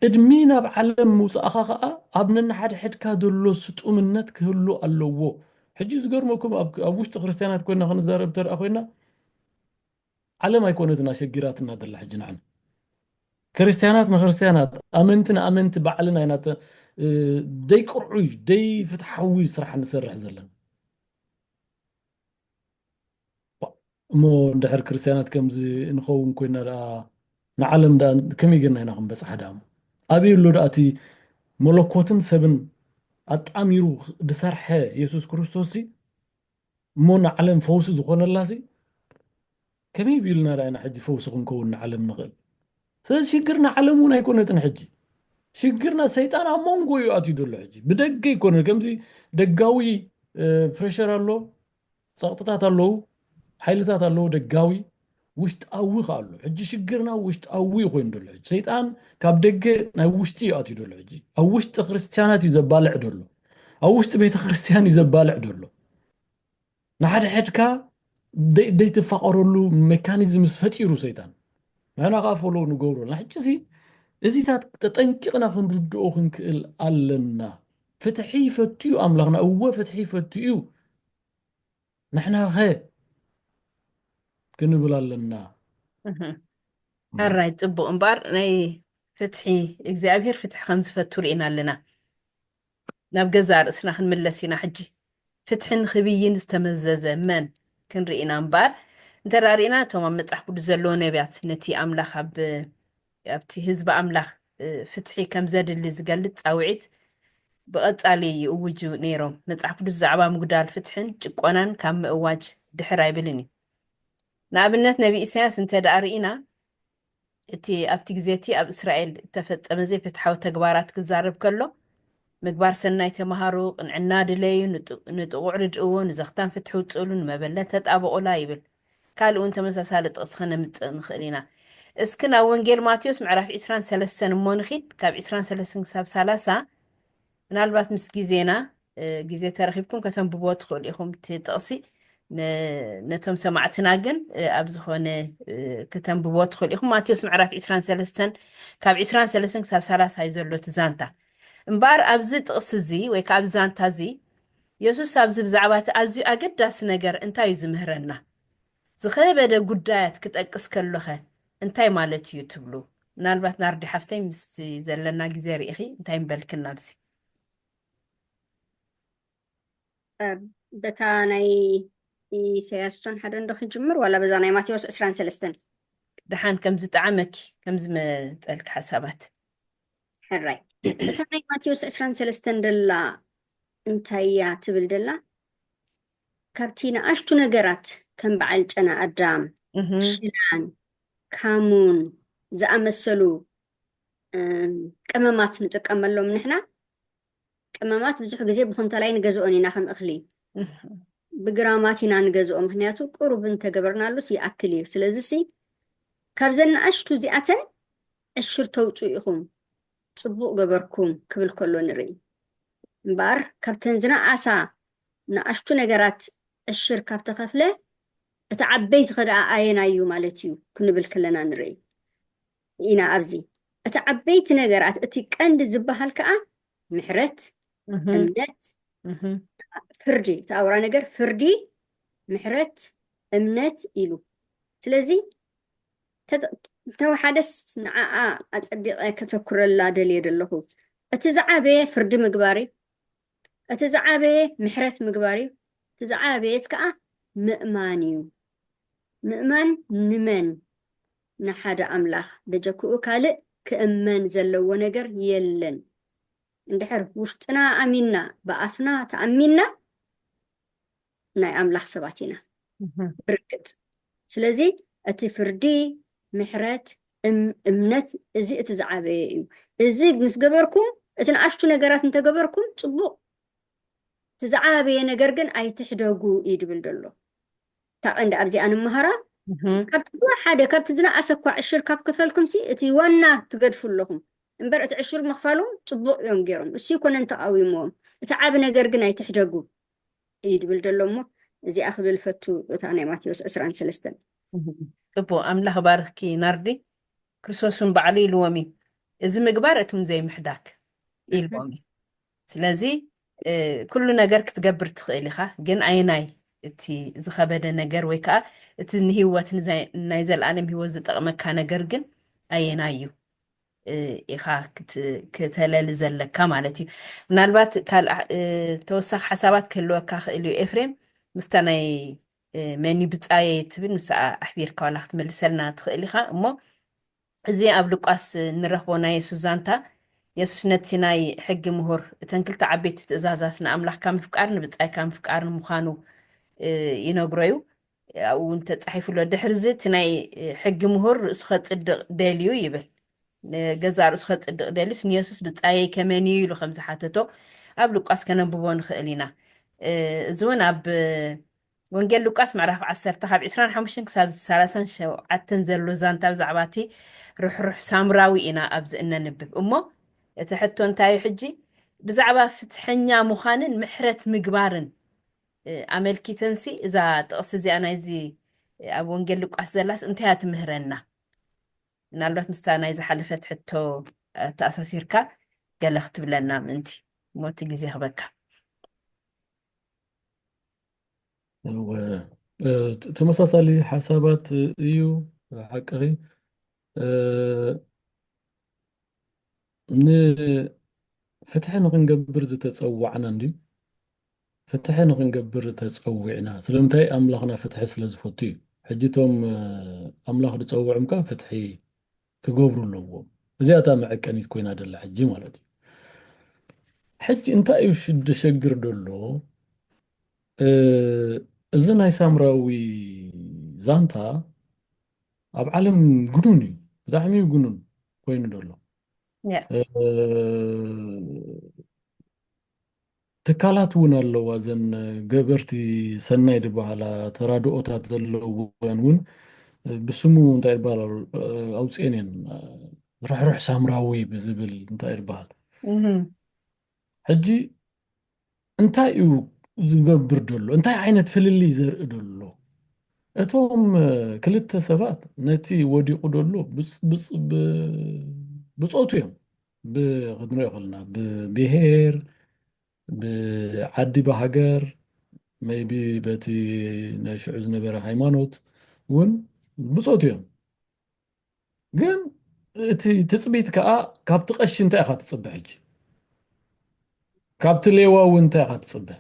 ቅድሚ ናብ ዓለም ምውፃእኻ ከዓ ኣብ ነናሓድሕድካ ዘሎ ስጡምነት ክህሉ ኣለዎ ሕጂ ዝገርመኩም ኣብ ውሽጢ ክርስቲያናት ኮይና ክንዛረብ ተርኣ ኮይና ዓለም ኣይኮነትና ሸጊራትና ደላ ሕጂ ንዓና ክርስቲያናት ንክርስቲያናት ኣመንቲ ንኣመንቲ ባዕልና ኢና ደይ ቅርዑይ ደይ ፍትሓዊ ስራሕ ንሰርሕ ዘለና እሞ እንድሕር ክርስቲያናት ከምዚ ንኸውን ኮይና ደኣ ንዓለም ዳ ከመይ ጌርና ኢና ክንበፅሕ ዳሞ ኣበይ ኣሎ ዳኣ እቲ መለኮትን ሰብን ኣጣሚሩ ድሰርሐ ኢየሱስ ክርስቶስ እሞ ንዓለም ፈውሲ ዝኾነላሲ ከመይ ቢልና ዳ ኢና ሕጂ ፈውሲ ክንከውን ንዓለም ንኽእል ስለዚ ሽግርና ዓለም እውን ኣይኮነትን ሕጂ ሽግርና ሰይጣን ኣብ መንጎ እዩ ኣትዩ ዘሎ ሕጂ ብደገ ይኮነ ከምዚ ደጋዊ ፕሬሸር ኣሎ ፀቕጥታት ኣለዉ ሓይልታት ኣለዉ ደጋዊ ውሽጣዊ ከዓ ኣሎ ሕጂ ሽግርና ውሽጣዊ ኮይኑ ደሎ ሕጂ ሰይጣን ካብ ደገ ናይ ውሽጢ እዩ ኣትዩ ደሎ ሕጂ ኣብ ውሽጢ ክርስቲያናት እዩ ዘባልዕ ደሎ ኣብ ውሽጢ ቤተ ክርስቲያን እዩ ዘባልዕ ደሎ ንሓደ ሕድካ ደይትፋቐረሉ ሜካኒዝምስ ፈጢሩ ሰይጣን ንሕና ከዓ ፈሎው ንገብሮና ሕጂ እዚ እዚታት ተጠንቂቕና ክንርድኦ ክንክእል ኣለና ፍትሒ ፈትዩ ኣምላኽና እወ ፍትሒ ፈትዩ ንሕና ኸ ክንብል ኣለና ኣራይ ፅቡቕ እምበር ናይ ፍትሒ እግዚኣብሔር ፍትሒ ከም ዝፈቱ ርኢና ኣለና ናብ ገዛ ርእስና ክንምለስ ኢና ሕጂ ፍትሕን ክብይን ዝተመዘዘ መን ክንርኢና እምበር እንተራሪእና እቶም ኣብ መፅሓፍ ቅዱስ ዘለዎ ነቢያት ነቲ ኣምላኽ ኣብቲ ህዝቢ ኣምላኽ ፍትሒ ከም ዘድሊ ዝገልፅ ፃውዒት ብቐፃሊ ይእውጁ ነይሮም መፅሓፍ ቅዱስ ዛዕባ ምጉዳል ፍትሕን ጭቆናን ካብ ምእዋጅ ድሕር ኣይብልን እዩ ንኣብነት ነቢ ኢሳያስ እንተ ደኣ ርኢና እቲ ኣብቲ ግዜ እቲ ኣብ እስራኤል እተፈፀመ ዘይፍትሓዊ ተግባራት ክዛረብ ከሎ ምግባር ሰናይ ተምሃሩ ቅንዕና ድለዩ ንጥቑዕ ርድእዎ ንዘኽታን ፍትሒ ውፅእሉ ንመበለት ተጣበቑላ ይብል ካልእ እውን ተመሳሳሊ ጥቕስ ከነምፅእ ንኽእል ኢና እስኪ ናብ ወንጌል ማቴዎስ ምዕራፍ 23 እሞ ንኺድ ካብ 23 ክሳብ 30 ምናልባት ምስ ግዜና ግዜ ተረኺብኩም ከተንብቦ ትኽእሉ ኢኹም እቲ ጥቕሲ ነቶም ሰማዕትና ግን ኣብ ዝኾነ ከተንብቦ ትኽእሉ ኢኹም ማቴዎስ ምዕራፍ 23 ካብ 23 ክሳብ 30 እዩ ዘሎ እቲ ዛንታ እምበር ኣብዚ ጥቕሲ እዚ ወይ ከዓ ኣብዚ ዛንታ እዚ ኢየሱስ ኣብዚ ብዛዕባ እቲ ኣዝዩ ኣገዳሲ ነገር እንታይ እዩ ዝምህረና ዝኸበደ ጉዳያት ክጠቅስ ከለኸ እንታይ ማለት እዩ ትብሉ ምናልባት ናርዲ ሓፍተይ ምስቲ ዘለና ግዜ ርኢኺ እንታይ ንበልክና ኣብዚ በታ ናይ ኢሳያስ ሓደ እንዶ ክጅምር ዋላ በዛ ናይ ማቴዎስ 23 ድሓን ከምዚ ጣዕመኪ ከምዚ መፀልክ ሓሳባት ሕራይ በታ ናይ ማቴዎስ 23 ደላ እንታይ እያ ትብል ደላ ካብቲ ንኣሽቱ ነገራት ከም በዓል ጨና ኣዳም ሽላን ካሙን ዝኣመሰሉ ቅመማት ንጥቀመሎም ንሕና ቅመማት ብዙሕ ግዜ ብኩንተላይ ንገዝኦን ኢና ከም እኽሊ ብግራማት ኢና ንገዝኦ ምክንያቱ ቁሩብ እንተገበርናሉስ ይኣክል እዩ ስለዚ ሲ ካብዘን ኣሽቱ እዚኣተን ዕሽር ተውፅኡ ኢኹም ፅቡቅ ገበርኩም ክብል ከሎ ንርኢ እምበር ካብተን ዝነኣሳ ንኣሽቱ ነገራት ዕሽር ካብ ተኸፍለ እቲ ዓበይቲ ክደኣ ኣየናዩ ማለት እዩ ክንብል ከለና ንርኢ ኢና ኣብዚ እቲ ዓበይቲ ነገራት እቲ ቀንዲ ዝበሃል ከዓ ምሕረት እምነት ፍርዲ ተኣውራ ነገር ፍርዲ ምሕረት እምነት ኢሉ ስለዚ ተወሓደስ ንዓኣ ኣፀቢቐ ከተኩረላ ደልየ ዘለኹ እቲ ዝዓበየ ፍርዲ ምግባር እዩ እቲ ዝዓበየ ምሕረት ምግባር እዩ እቲ ዝዓበየት ከዓ ምእማን እዩ ምእማን ንመን ንሓደ ኣምላኽ ደጀክኡ ካልእ ክእመን ዘለዎ ነገር የለን እንድሕር ውሽጥና ኣሚንና ብኣፍና ተኣሚንና ናይ ኣምላኽ ሰባት ኢና ብርግፅ ስለዚ እቲ ፍርዲ ምሕረት እምነት እዚ እቲ ዝዓበየ እዩ እዚ ምስ ገበርኩም እቲ ንኣሽቱ ነገራት እንተገበርኩም ፅቡቕ እቲ ዝዓበየ ነገር ግን ኣይትሕደጉ እዩ ድብል ደሎ ታቐንዲ ኣብዚኣ ንምሃራ ካብቲ ሓደ ካብቲ ዝነኣሰ እኳ ዕሽር ካብ ክፈልኩም ሲ እቲ ዋና ትገድፉ ኣለኹም እምበር እቲ ዕሽር ምኽፋሉ ፅቡቕ እዮም ገይሮም እሱ ይኮነን ተቃዊሞዎም እቲ ዓብ ነገር ግን ኣይትሕደጉ እዩ ድብል ደሎ እሞ እዚኣ ክብል ፈቱ እታ ናይ ማቴዎስ 23 ፅቡቕ ኣምላኽ ባርኪ ናርዲ ክርስቶስን ባዕሉ ኢልዎም እዩ እዚ ምግባር እቱን ዘይምሕዳክ ኢልዎም እዩ ስለዚ ኩሉ ነገር ክትገብር ትኽእል ኢኻ ግን ኣየናይ እቲ ዝኸበደ ነገር ወይ ከዓ እቲ ንሂወት ናይ ዘለኣለም ሂወት ዝጠቕመካ ነገር ግን ኣየናይ እዩ ኢኻ ክተለሊ ዘለካ ማለት እዩ ምናልባት ተወሳኺ ሓሳባት ክህልወካ ክእል እዩ ኤፍሬም ምስታ ናይ መኒ ብፃየ ትብል ምስኣ ኣሕቢርካ ዋላ ክትመልሰልና ትኽእል ኢኻ እሞ እዚ ኣብ ሉቃስ ንረኽቦ ናይ የሱስ ዛንታ የሱስ ነቲ ናይ ሕጊ ምሁር እተን ክልተ ዓበይቲ ትእዛዛት ንኣምላኽካ ምፍቃር ንብፃይካ ምፍቃር ምዃኑ ይነግሮ እዩ ኣብኡ እውን ተፃሒፉሎ ድሕርዚ እቲ ናይ ሕጊ ምሁር ርእሱ ከፅድቕ ደልዩ ይብል ገዛ ርእሱ ከፅድቕ ደልዩስ ንየሱስ ብፃየይ ከመን እዩ ኢሉ ከም ዝሓተቶ ኣብ ሉቃስ ከነንብቦ ንኽእል ኢና እዚ እውን ኣብ ወንጌል ሉቃስ ምዕራፍ 10 ካብ 25 ክሳብ 37 ዘሎ ዛንታ ብዛዕባ እቲ ርሕሩሕ ሳምራዊ ኢና ኣብዚ እነንብብ እሞ እቲ ሕቶ እንታይ ሕጂ ብዛዕባ ፍትሐኛ ምዃንን ምሕረት ምግባርን ኣመልኪተንሲ እዛ ጥቕሲ እዚኣ ናይዚ ኣብ ወንጌል ሉቃስ ዘላስ እንታይ እያ ትምህረና ምናልባት ምስታ ናይ ዝሓለፈት ሕቶ ተኣሳሲርካ ገለ ክትብለና ምእንቲ ሞቲ ግዜ ክበካ ተመሳሳሊ ሓሳባት እዩ ሓቅኺ ንፍትሒ ንክንገብር ዝተፀዋዕና እንዲ ፍትሒ ንክንገብር ተፀዊዕና ስለምንታይ ኣምላኽና ፍትሒ ስለ ዝፈቱ እዩ ሕጂ እቶም ኣምላኽ ዝፀውዖምካ ፍትሒ ክገብሩ ኣለዎም እዚኣ እታ መዐቀኒት ኮይና ደላ ሕጂ ማለት እዩ ሕጂ እንታይ እዩ ደሸግር ደሎ እዚ ናይ ሳምራዊ ዛንታ ኣብ ዓለም ግኑን እዩ ብጣዕሚ ግኑን ኮይኑ ደሎ ትካላት እውን ኣለዋ ዘን ገበርቲ ሰናይ ዝበሃላ ተራድኦታት ዘለወን እውን ብስሙ እንታይ ይበሃል ኣውፅአን እየን ርሕሩሕ ሳምራዊ ብዝብል እንታይ ይበሃል ሕጂ እንታይ እዩ ዝገብር ደሎ እንታይ ዓይነት ፍልሊ ዘርኢ ደሎ እቶም ክልተ ሰባት ነቲ ወዲቑ ደሎ ብፆቱ እዮም ብክንሪኦ ከለና ብብሄር ብዓዲ ብሃገር ሜይቢ በቲ ናይ ሽዑ ዝነበረ ሃይማኖት እውን ብፆቱ እዮም ግን እቲ ትፅቢት ከዓ ካብቲ ቀሺ እንታይ ኢኻ ትፅብሕ ሕጂ ካብቲ ሌዋዊ እንታይ ኢኻ ትፅብሕ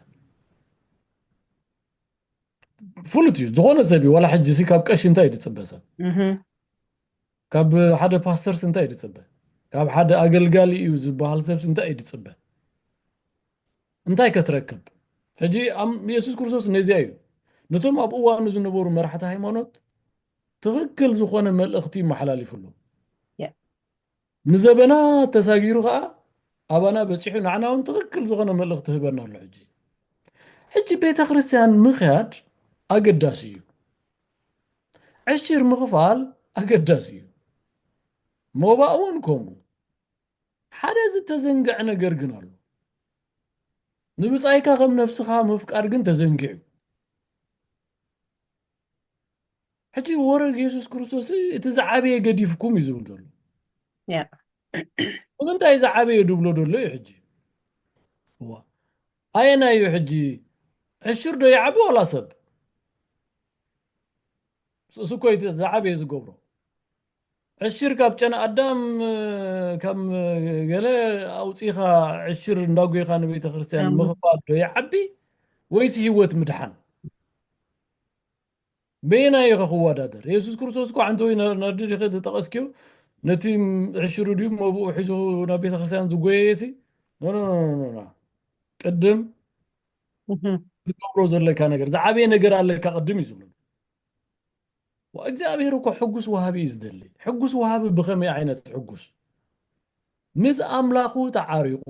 ፍሉጥ እዩ ዝኾነ ሰብ እዩ ዋላ ሕጂ ሲ ካብ ቀሺ እንታይ እዩ ዝፅበ ሰብ ካብ ሓደ ፓስተርስ እንታይ እዩ ዝፅበ ካብ ሓደ ኣገልጋሊ እዩ ዝበሃል ሰብስ እንታይ እዩ ዝፅበ እንታይ ከተረክብ ሕጂ ኢየሱስ ክርስቶስ ነዚያ እዩ ነቶም ኣብ እዋኑ ዝነበሩ መራሕቲ ሃይማኖት ትክክል ዝኾነ መልእኽቲ መሓላሊፉሉ Yeah. ንዘበና ተሳጊሩ ከዓ ኣባና በፂሑ ንዓና እውን ትክክል ዝኾነ መልእኽቲ ህበና ኣሎ ሕጂ ቤተ ክርስቲያን ምኽያድ ኣገዳሲ እዩ ዕሽር ምኽፋል ኣገዳሲ እዩ ሞባእ እውን ከምኡ ሓደ ዝተዘንግዕ ነገር ግን ኣሎ ንብፃይካ ከም ነፍስኻ ምፍቃድ ግን ተዘንጊዑ ሕጂ ወረድ ኢየሱስ ክርስቶስ እቲ ዝዓበየ ገዲፍኩም እዩ ዝብል ዘሎ Yeah. ንምንታይ ዝዓበየ ድብሎ ደሎ እዩ ሕጂ ኣየና እዩ ሕጂ ዕሽር ዶ ይዓቢ ወላ ሰብ ስኮይ ዝዓበየ ዝገብሮ ዕሽር ካብ ጨና ኣዳም ከም ገለ ኣውፂኻ ዕሽር እንዳጎይኻ ንቤተ ክርስቲያን ምኽፋል ዶ ይዓቢ ወይስ ህይወት ምድሓን በየና እዩ ክወዳደር ኢየሱስ ክርስቶስ እኮ ሓንቲ ወይ ነርዲ ተጠቐስኪዮ ነቲ ዕሽሩ ድዩ መብኡ ሒዙ ናብ ቤተ ክርስቲያን ዝጎየሲ ኖ ቅድም ዝገብሮ ዘለካ ነገር ዝዓበየ ነገር ኣለካ ቅድም እዩ ዝብሎ ወእግዚአብሔር እኮ ሕጉስ ወሃቢ እዩ ዝደሊ ሕጉስ ወሃቢ ብኸመይ ዓይነት ሕጉስ ምስ ኣምላኹ ተዓሪቑ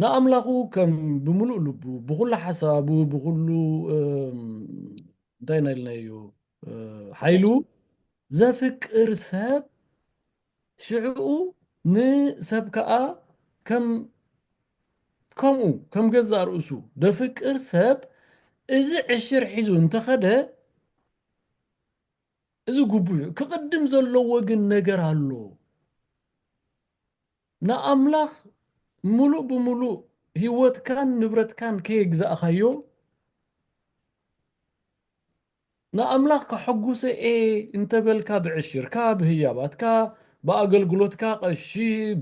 ንኣምላኹ ከም ብምሉእ ልቡ ብኩሉ ሓሳቡ ብኩሉ እንታይ ናይልናዮ ሓይሉ ዘፍቅር ሰብ ሽዑኡ ንሰብ ከዓ ከምኡ ከም ገዛእ ርእሱ ደፍቅር ሰብ እዚ ዕሽር ሒዙ እንተኸደ እዚ ጉቡዕ ክቅድም ዘለዎ ግን ነገር ኣሎ ንኣምላኽ ሙሉእ ብምሉእ ህይወትካን ንብረትካን ከየግዛእኻዮ ንኣምላኽ ከሐጉሰ እንተበልካ ብዕሽርካ ብህያባትካ ብኣገልግሎትካ ቀሺ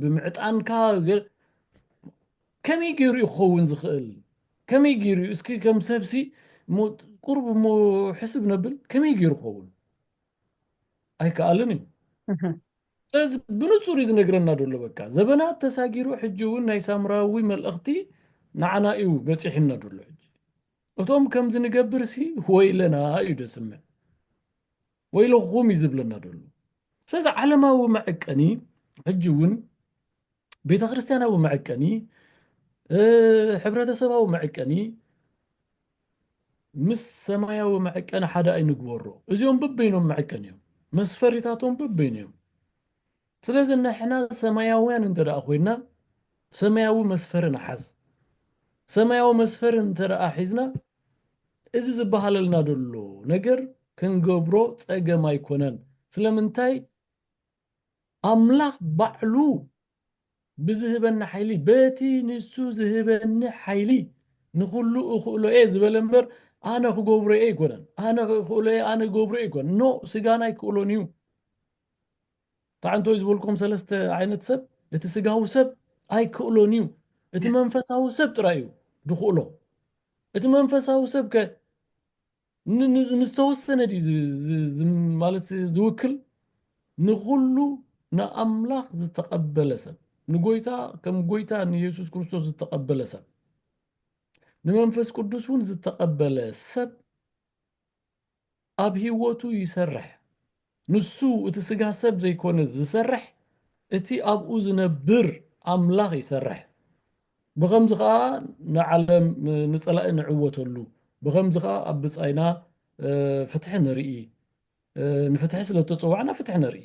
ብምዕጣንካ ከመይ ገይሩ ይኸውን ዝኽእል ከመይ ገይሩ እስኪ ከም ሰብሲ ቁርብ ሞ ሕስብ ነብል ከመይ ገይሩ ይኸውን ኣይከኣልን እዩ ስለዚ ብንጹር እዩ ዝነግረና ደሎ በቃ ዘበናት ተሳጊሩ ሕጂ እውን ናይ ሳምራዊ መልእኽቲ ንዓና እዩ በፂሕና ደሎ ሕጂ እቶም ከምዚ ንገብርሲ ወይለና እዩ ደስምዕ ወይለኹም እዩ ዝብለና ደሎ ስለዚ ዓለማዊ መዐቀኒ ሕጂ እውን ቤተ ክርስቲያናዊ መዐቀኒ ሕብረተሰባዊ መዐቀኒ ምስ ሰማያዊ መዐቀኒ ሓደ ኣይንግበሮ እዚኦም በበይኖም መዐቀኒ እዮም መስፈሪታቶም በበይኖም እዮም ስለዚ ንሕና ሰማያውያን እንተደኣ ኮይና ሰማያዊ መስፈሪ ንሓዝ ሰማያዊ መስፈሪ እንተደኣ ሒዝና እዚ ዝበሃለልና ደሎ ነገር ክንገብሮ ፀገም ኣይኮነን ስለምንታይ ኣምላኽ ባዕሉ ብዝህበኒ ሓይሊ በቲ ንሱ ዝህበኒ ሓይሊ ንኩሉ እኽእሎ ዝበለ እምበር ኣነ ክገብሮ ኣይኮነን ኣነ ክእክእሎ ኣነ ገብሮ ኣይኮነን ኖ ስጋና ይክእሎን እዩ ታንቶ ዝብልኩም ሰለስተ ዓይነት ሰብ እቲ ስጋዊ ሰብ ኣይክእሎን እዩ እቲ መንፈሳዊ ሰብ ጥራይ እዩ ድኽእሎ እቲ መንፈሳዊ ሰብ ከ ንዝተወሰነ ዲ ማለት ዝውክል ንኩሉ ንኣምላኽ ዝተቐበለ ሰብ ንጎይታ ከም ጎይታ ንኢየሱስ ክርስቶስ ዝተቐበለ ሰብ ንመንፈስ ቅዱስ እውን ዝተቐበለ ሰብ ኣብ ህይወቱ ይሰርሕ ንሱ እቲ ስጋ ሰብ ዘይኮነ ዝሰርሕ እቲ ኣብኡ ዝነብር ኣምላኽ ይሰርሕ ብኸምዚ ከዓ ንዓለም ንፀላኢ ንዕወተሉ ብኸምዚ ከዓ ኣብ ብፃይና ፍትሒ ንርኢ ንፍትሒ ስለተፀዋዕና ፍትሒ ንርኢ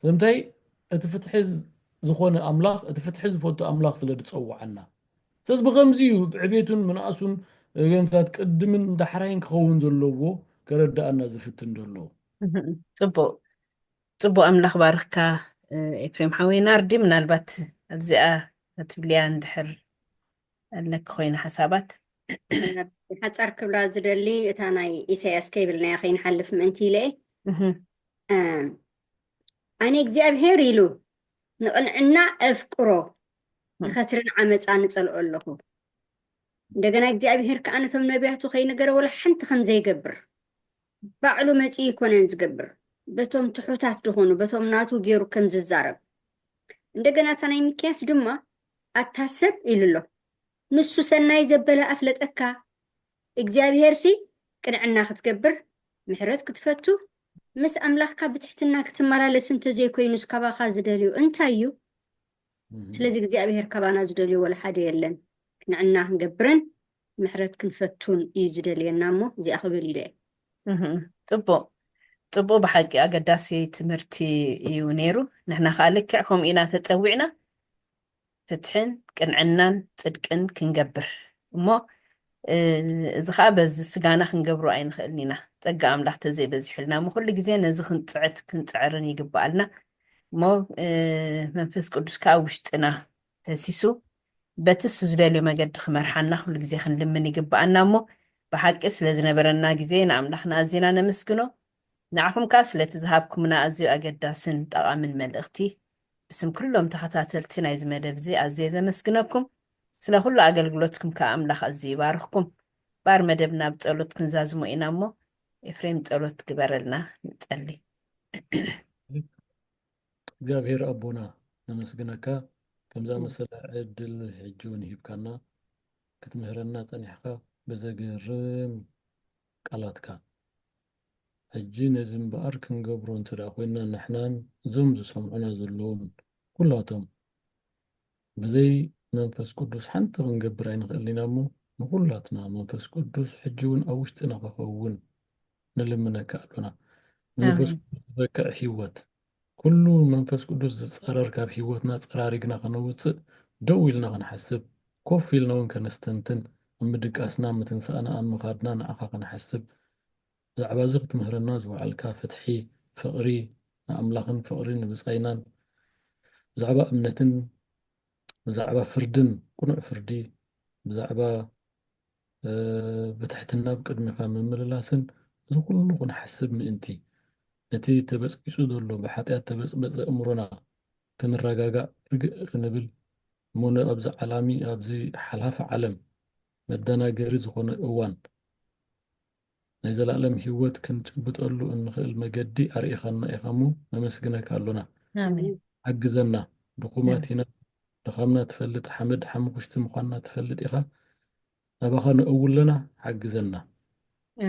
ስለምንታይ እቲ ፍትሒ ዝኾነ ኣምላኽ እቲ ፍትሒ ዝፈቱ ኣምላኽ ስለ ዝፀዋዓና ስለዚ ብኸምዚ እዩ ዕቤቱን ምንኣሱን ገንታት ቅድምን ዳሕራይን ክኸውን ዘለዎ ከረዳእና ዝፍትን ደሎ ፅቡቅ ኣምላኽ ባርኽካ ኤፍሬም ሓወይ ናርዲ ምናልባት ኣብዚኣ ትብልያ እንድሕር ኣለክ ኮይና ሓሳባት ሓፃር ክብላ ዝደሊ እታ ናይ ኢሳያስ ከይብልናያ ከይንሓልፍ ምእንቲ ኢለ ኣነ እግዚኣብሔር ኢሉ ንቕንዕና ኣፍቅሮ ንኸትርን ዓመፃ ንፀልኦ ኣለኹ እንደገና እግዚኣብሔር ከዓ ነቶም ነቢያቱ ከይነገረ ወላ ሓንቲ ከም ዘይገብር ባዕሉ መፂ ይኮነን ዝገብር በቶም ትሑታት ድኾኑ በቶም ናቱ ገይሩ ከም ዝዛረብ እንደገና እታ ናይ ሚክያስ ድማ ኣታሰብ ኢሉ ኣሎ ንሱ ሰናይ ዘበለ ኣፍለጠካ እግዚኣብሔር ሲ ቅንዕና ክትገብር ምሕረት ክትፈቱ ምስ ኣምላኽካ ብትሕትና ክትመላለስ እንተዘይኮይኑስ ካባኻ ዝደልዩ እንታይ እዩ? ስለዚ እግዚኣብሔር ካባና ዝደልዩ ወላ ሓደ የለን። ክንዕና ክንገብርን ምሕረት ክንፈቱን እዩ ዝደልየና እሞ እዚኣ ክብል ኢለ ፅቡቅ ብሓቂ ኣገዳሲ ትምህርቲ እዩ ነይሩ። ንሕና ከዓ ልክዕ ከምኡ ኢና ተፀዊዕና ፍትሕን ቅንዕናን ፅድቅን ክንገብር እሞ እዚ ከዓ በዚ ስጋና ክንገብሮ ኣይንኽእልን ኢና። ፀጋ ኣምላኽ ተዘይበዚሑልና እሞ ኩሉ ግዜ ነዚ ክንፅዕርን ይግባኣልና እሞ መንፈስ ቅዱስ ከዓ ውሽጥና ፈሲሱ በቲ እሱ ዝደልዮ መገዲ ክመርሓና ኩሉ ግዜ ክንልምን ይግባኣና እሞ ብሓቂ ስለዝነበረና ግዜ ንኣምላኽና ኣዝና ነመስግኖ። ንዓኹም ከዓ ስለቲ ዝሃብኩምና ኣዝዩ ኣገዳስን ጠቓምን መልእኽቲ ብስም ኩሎም ተኸታተልቲ ናይዚ መደብ እዚ ኣዝየ ዘመስግነኩም። ስለ ኩሉ ኣገልግሎትኩም ከዓ ኣምላኽ ኣዝዩ ይባርኽኩም። ባር መደብና ብፀሎት ክንዛዝሞ ኢና እሞ ኤፍሬም ፀሎት ግበረልና ንፀሊ። እግዚኣብሔር ኣቦና ነመስግነካ ከምዛ መሰለ ዕድል ሕጂ እውን ሂብካና ክትምህረና ፀኒሕካ በዘገርም ቃላትካ ሕጂ ነዚ እምበኣር ክንገብሮ እንተዳ ኮይና ንሕናን እዞም ዝሰምዑና ዘለዎም ኩላቶም ብዘይ መንፈስ ቅዱስ ሓንቲ ክንገብር ኣይንኽእል ኢና እሞ ንኩላትና መንፈስ ቅዱስ ሕጂ እውን ኣብ ውሽጥና ክኸውን ንልምነካ ኣሎና። መንፈስ ቅዱስ ዝበክዕ ሂወት ኩሉ መንፈስ ቅዱስ ዝፀረር ካብ ሂወትና ፀራሪግና ከነውፅእ ደው ኢልና ክንሓስብ ኮፍ ኢልና እውን ከነስተንትን ምድቃስና ምትንሳእና ኣብ ምኻድና ንዓኻ ክንሓስብ ብዛዕባ እዚ ክትምህረና ዝወዓልካ ፍትሒ ፍቕሪ ንኣምላኽን ፍቕሪ ንብፃይናን ብዛዕባ እምነትን ብዛዕባ ፍርድን ቁኑዕ ፍርዲ ብዛዕባ ብትሕትና ብቅድሚኻ ምምልላስን እዚ ኩሉ ክንሓስብ ምእንቲ ነቲ ተበፅቂፁ ዘሎ ብሓጢኣት ተበፅበፀ እምሮና ክንረጋጋእ ርግእ ክንብል እሞነ ኣብዚ ዓላሚ ኣብዚ ሓልሃፍ ዓለም መደናገሪ ዝኾነ እዋን ናይ ዘለኣለም ሂወት ክንጭብጠሉ እንኽእል መገዲ ኣርኢኻና ኢኻ እሞ ነመስግነካ ኣሎና። ሓግዘና ድኹማት ኢና ድኻምና ትፈልጥ ሓመድ ሓሙኽሽቲ ምዃንና ትፈልጥ ኢኻ ናባኻ ንእውለና ሓግዘና።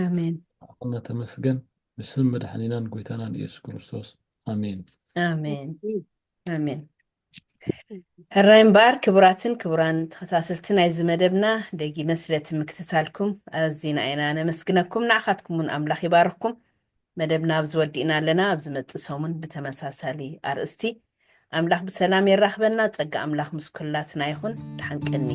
ኣሜን ኣቕና ተመስገን ብስም መድሓኒናን ጎይታናን ኢየሱስ ክርስቶስ ኣሜን ኣሜን ኣሜን። ሕራይ እምበኣር ክቡራትን ክቡራን ተኸታተልቲ ናይዚ መደብና ደጊመ ስለቲ ምክትታልኩም ኣዝና ኢና ነመስግነኩም። ንዓኻትኩም እውን ኣምላኽ ይባርኽኩም። መደብና ኣብዚ ወዲእና ኣለና። ኣብ ዝመፅእ ሰሙን ብተመሳሳሊ ኣርእስቲ ኣምላኽ ብሰላም የራኽበና። ፀጋ ኣምላኽ ምስ ኩላትና ይኹን። ድሓንቀኒ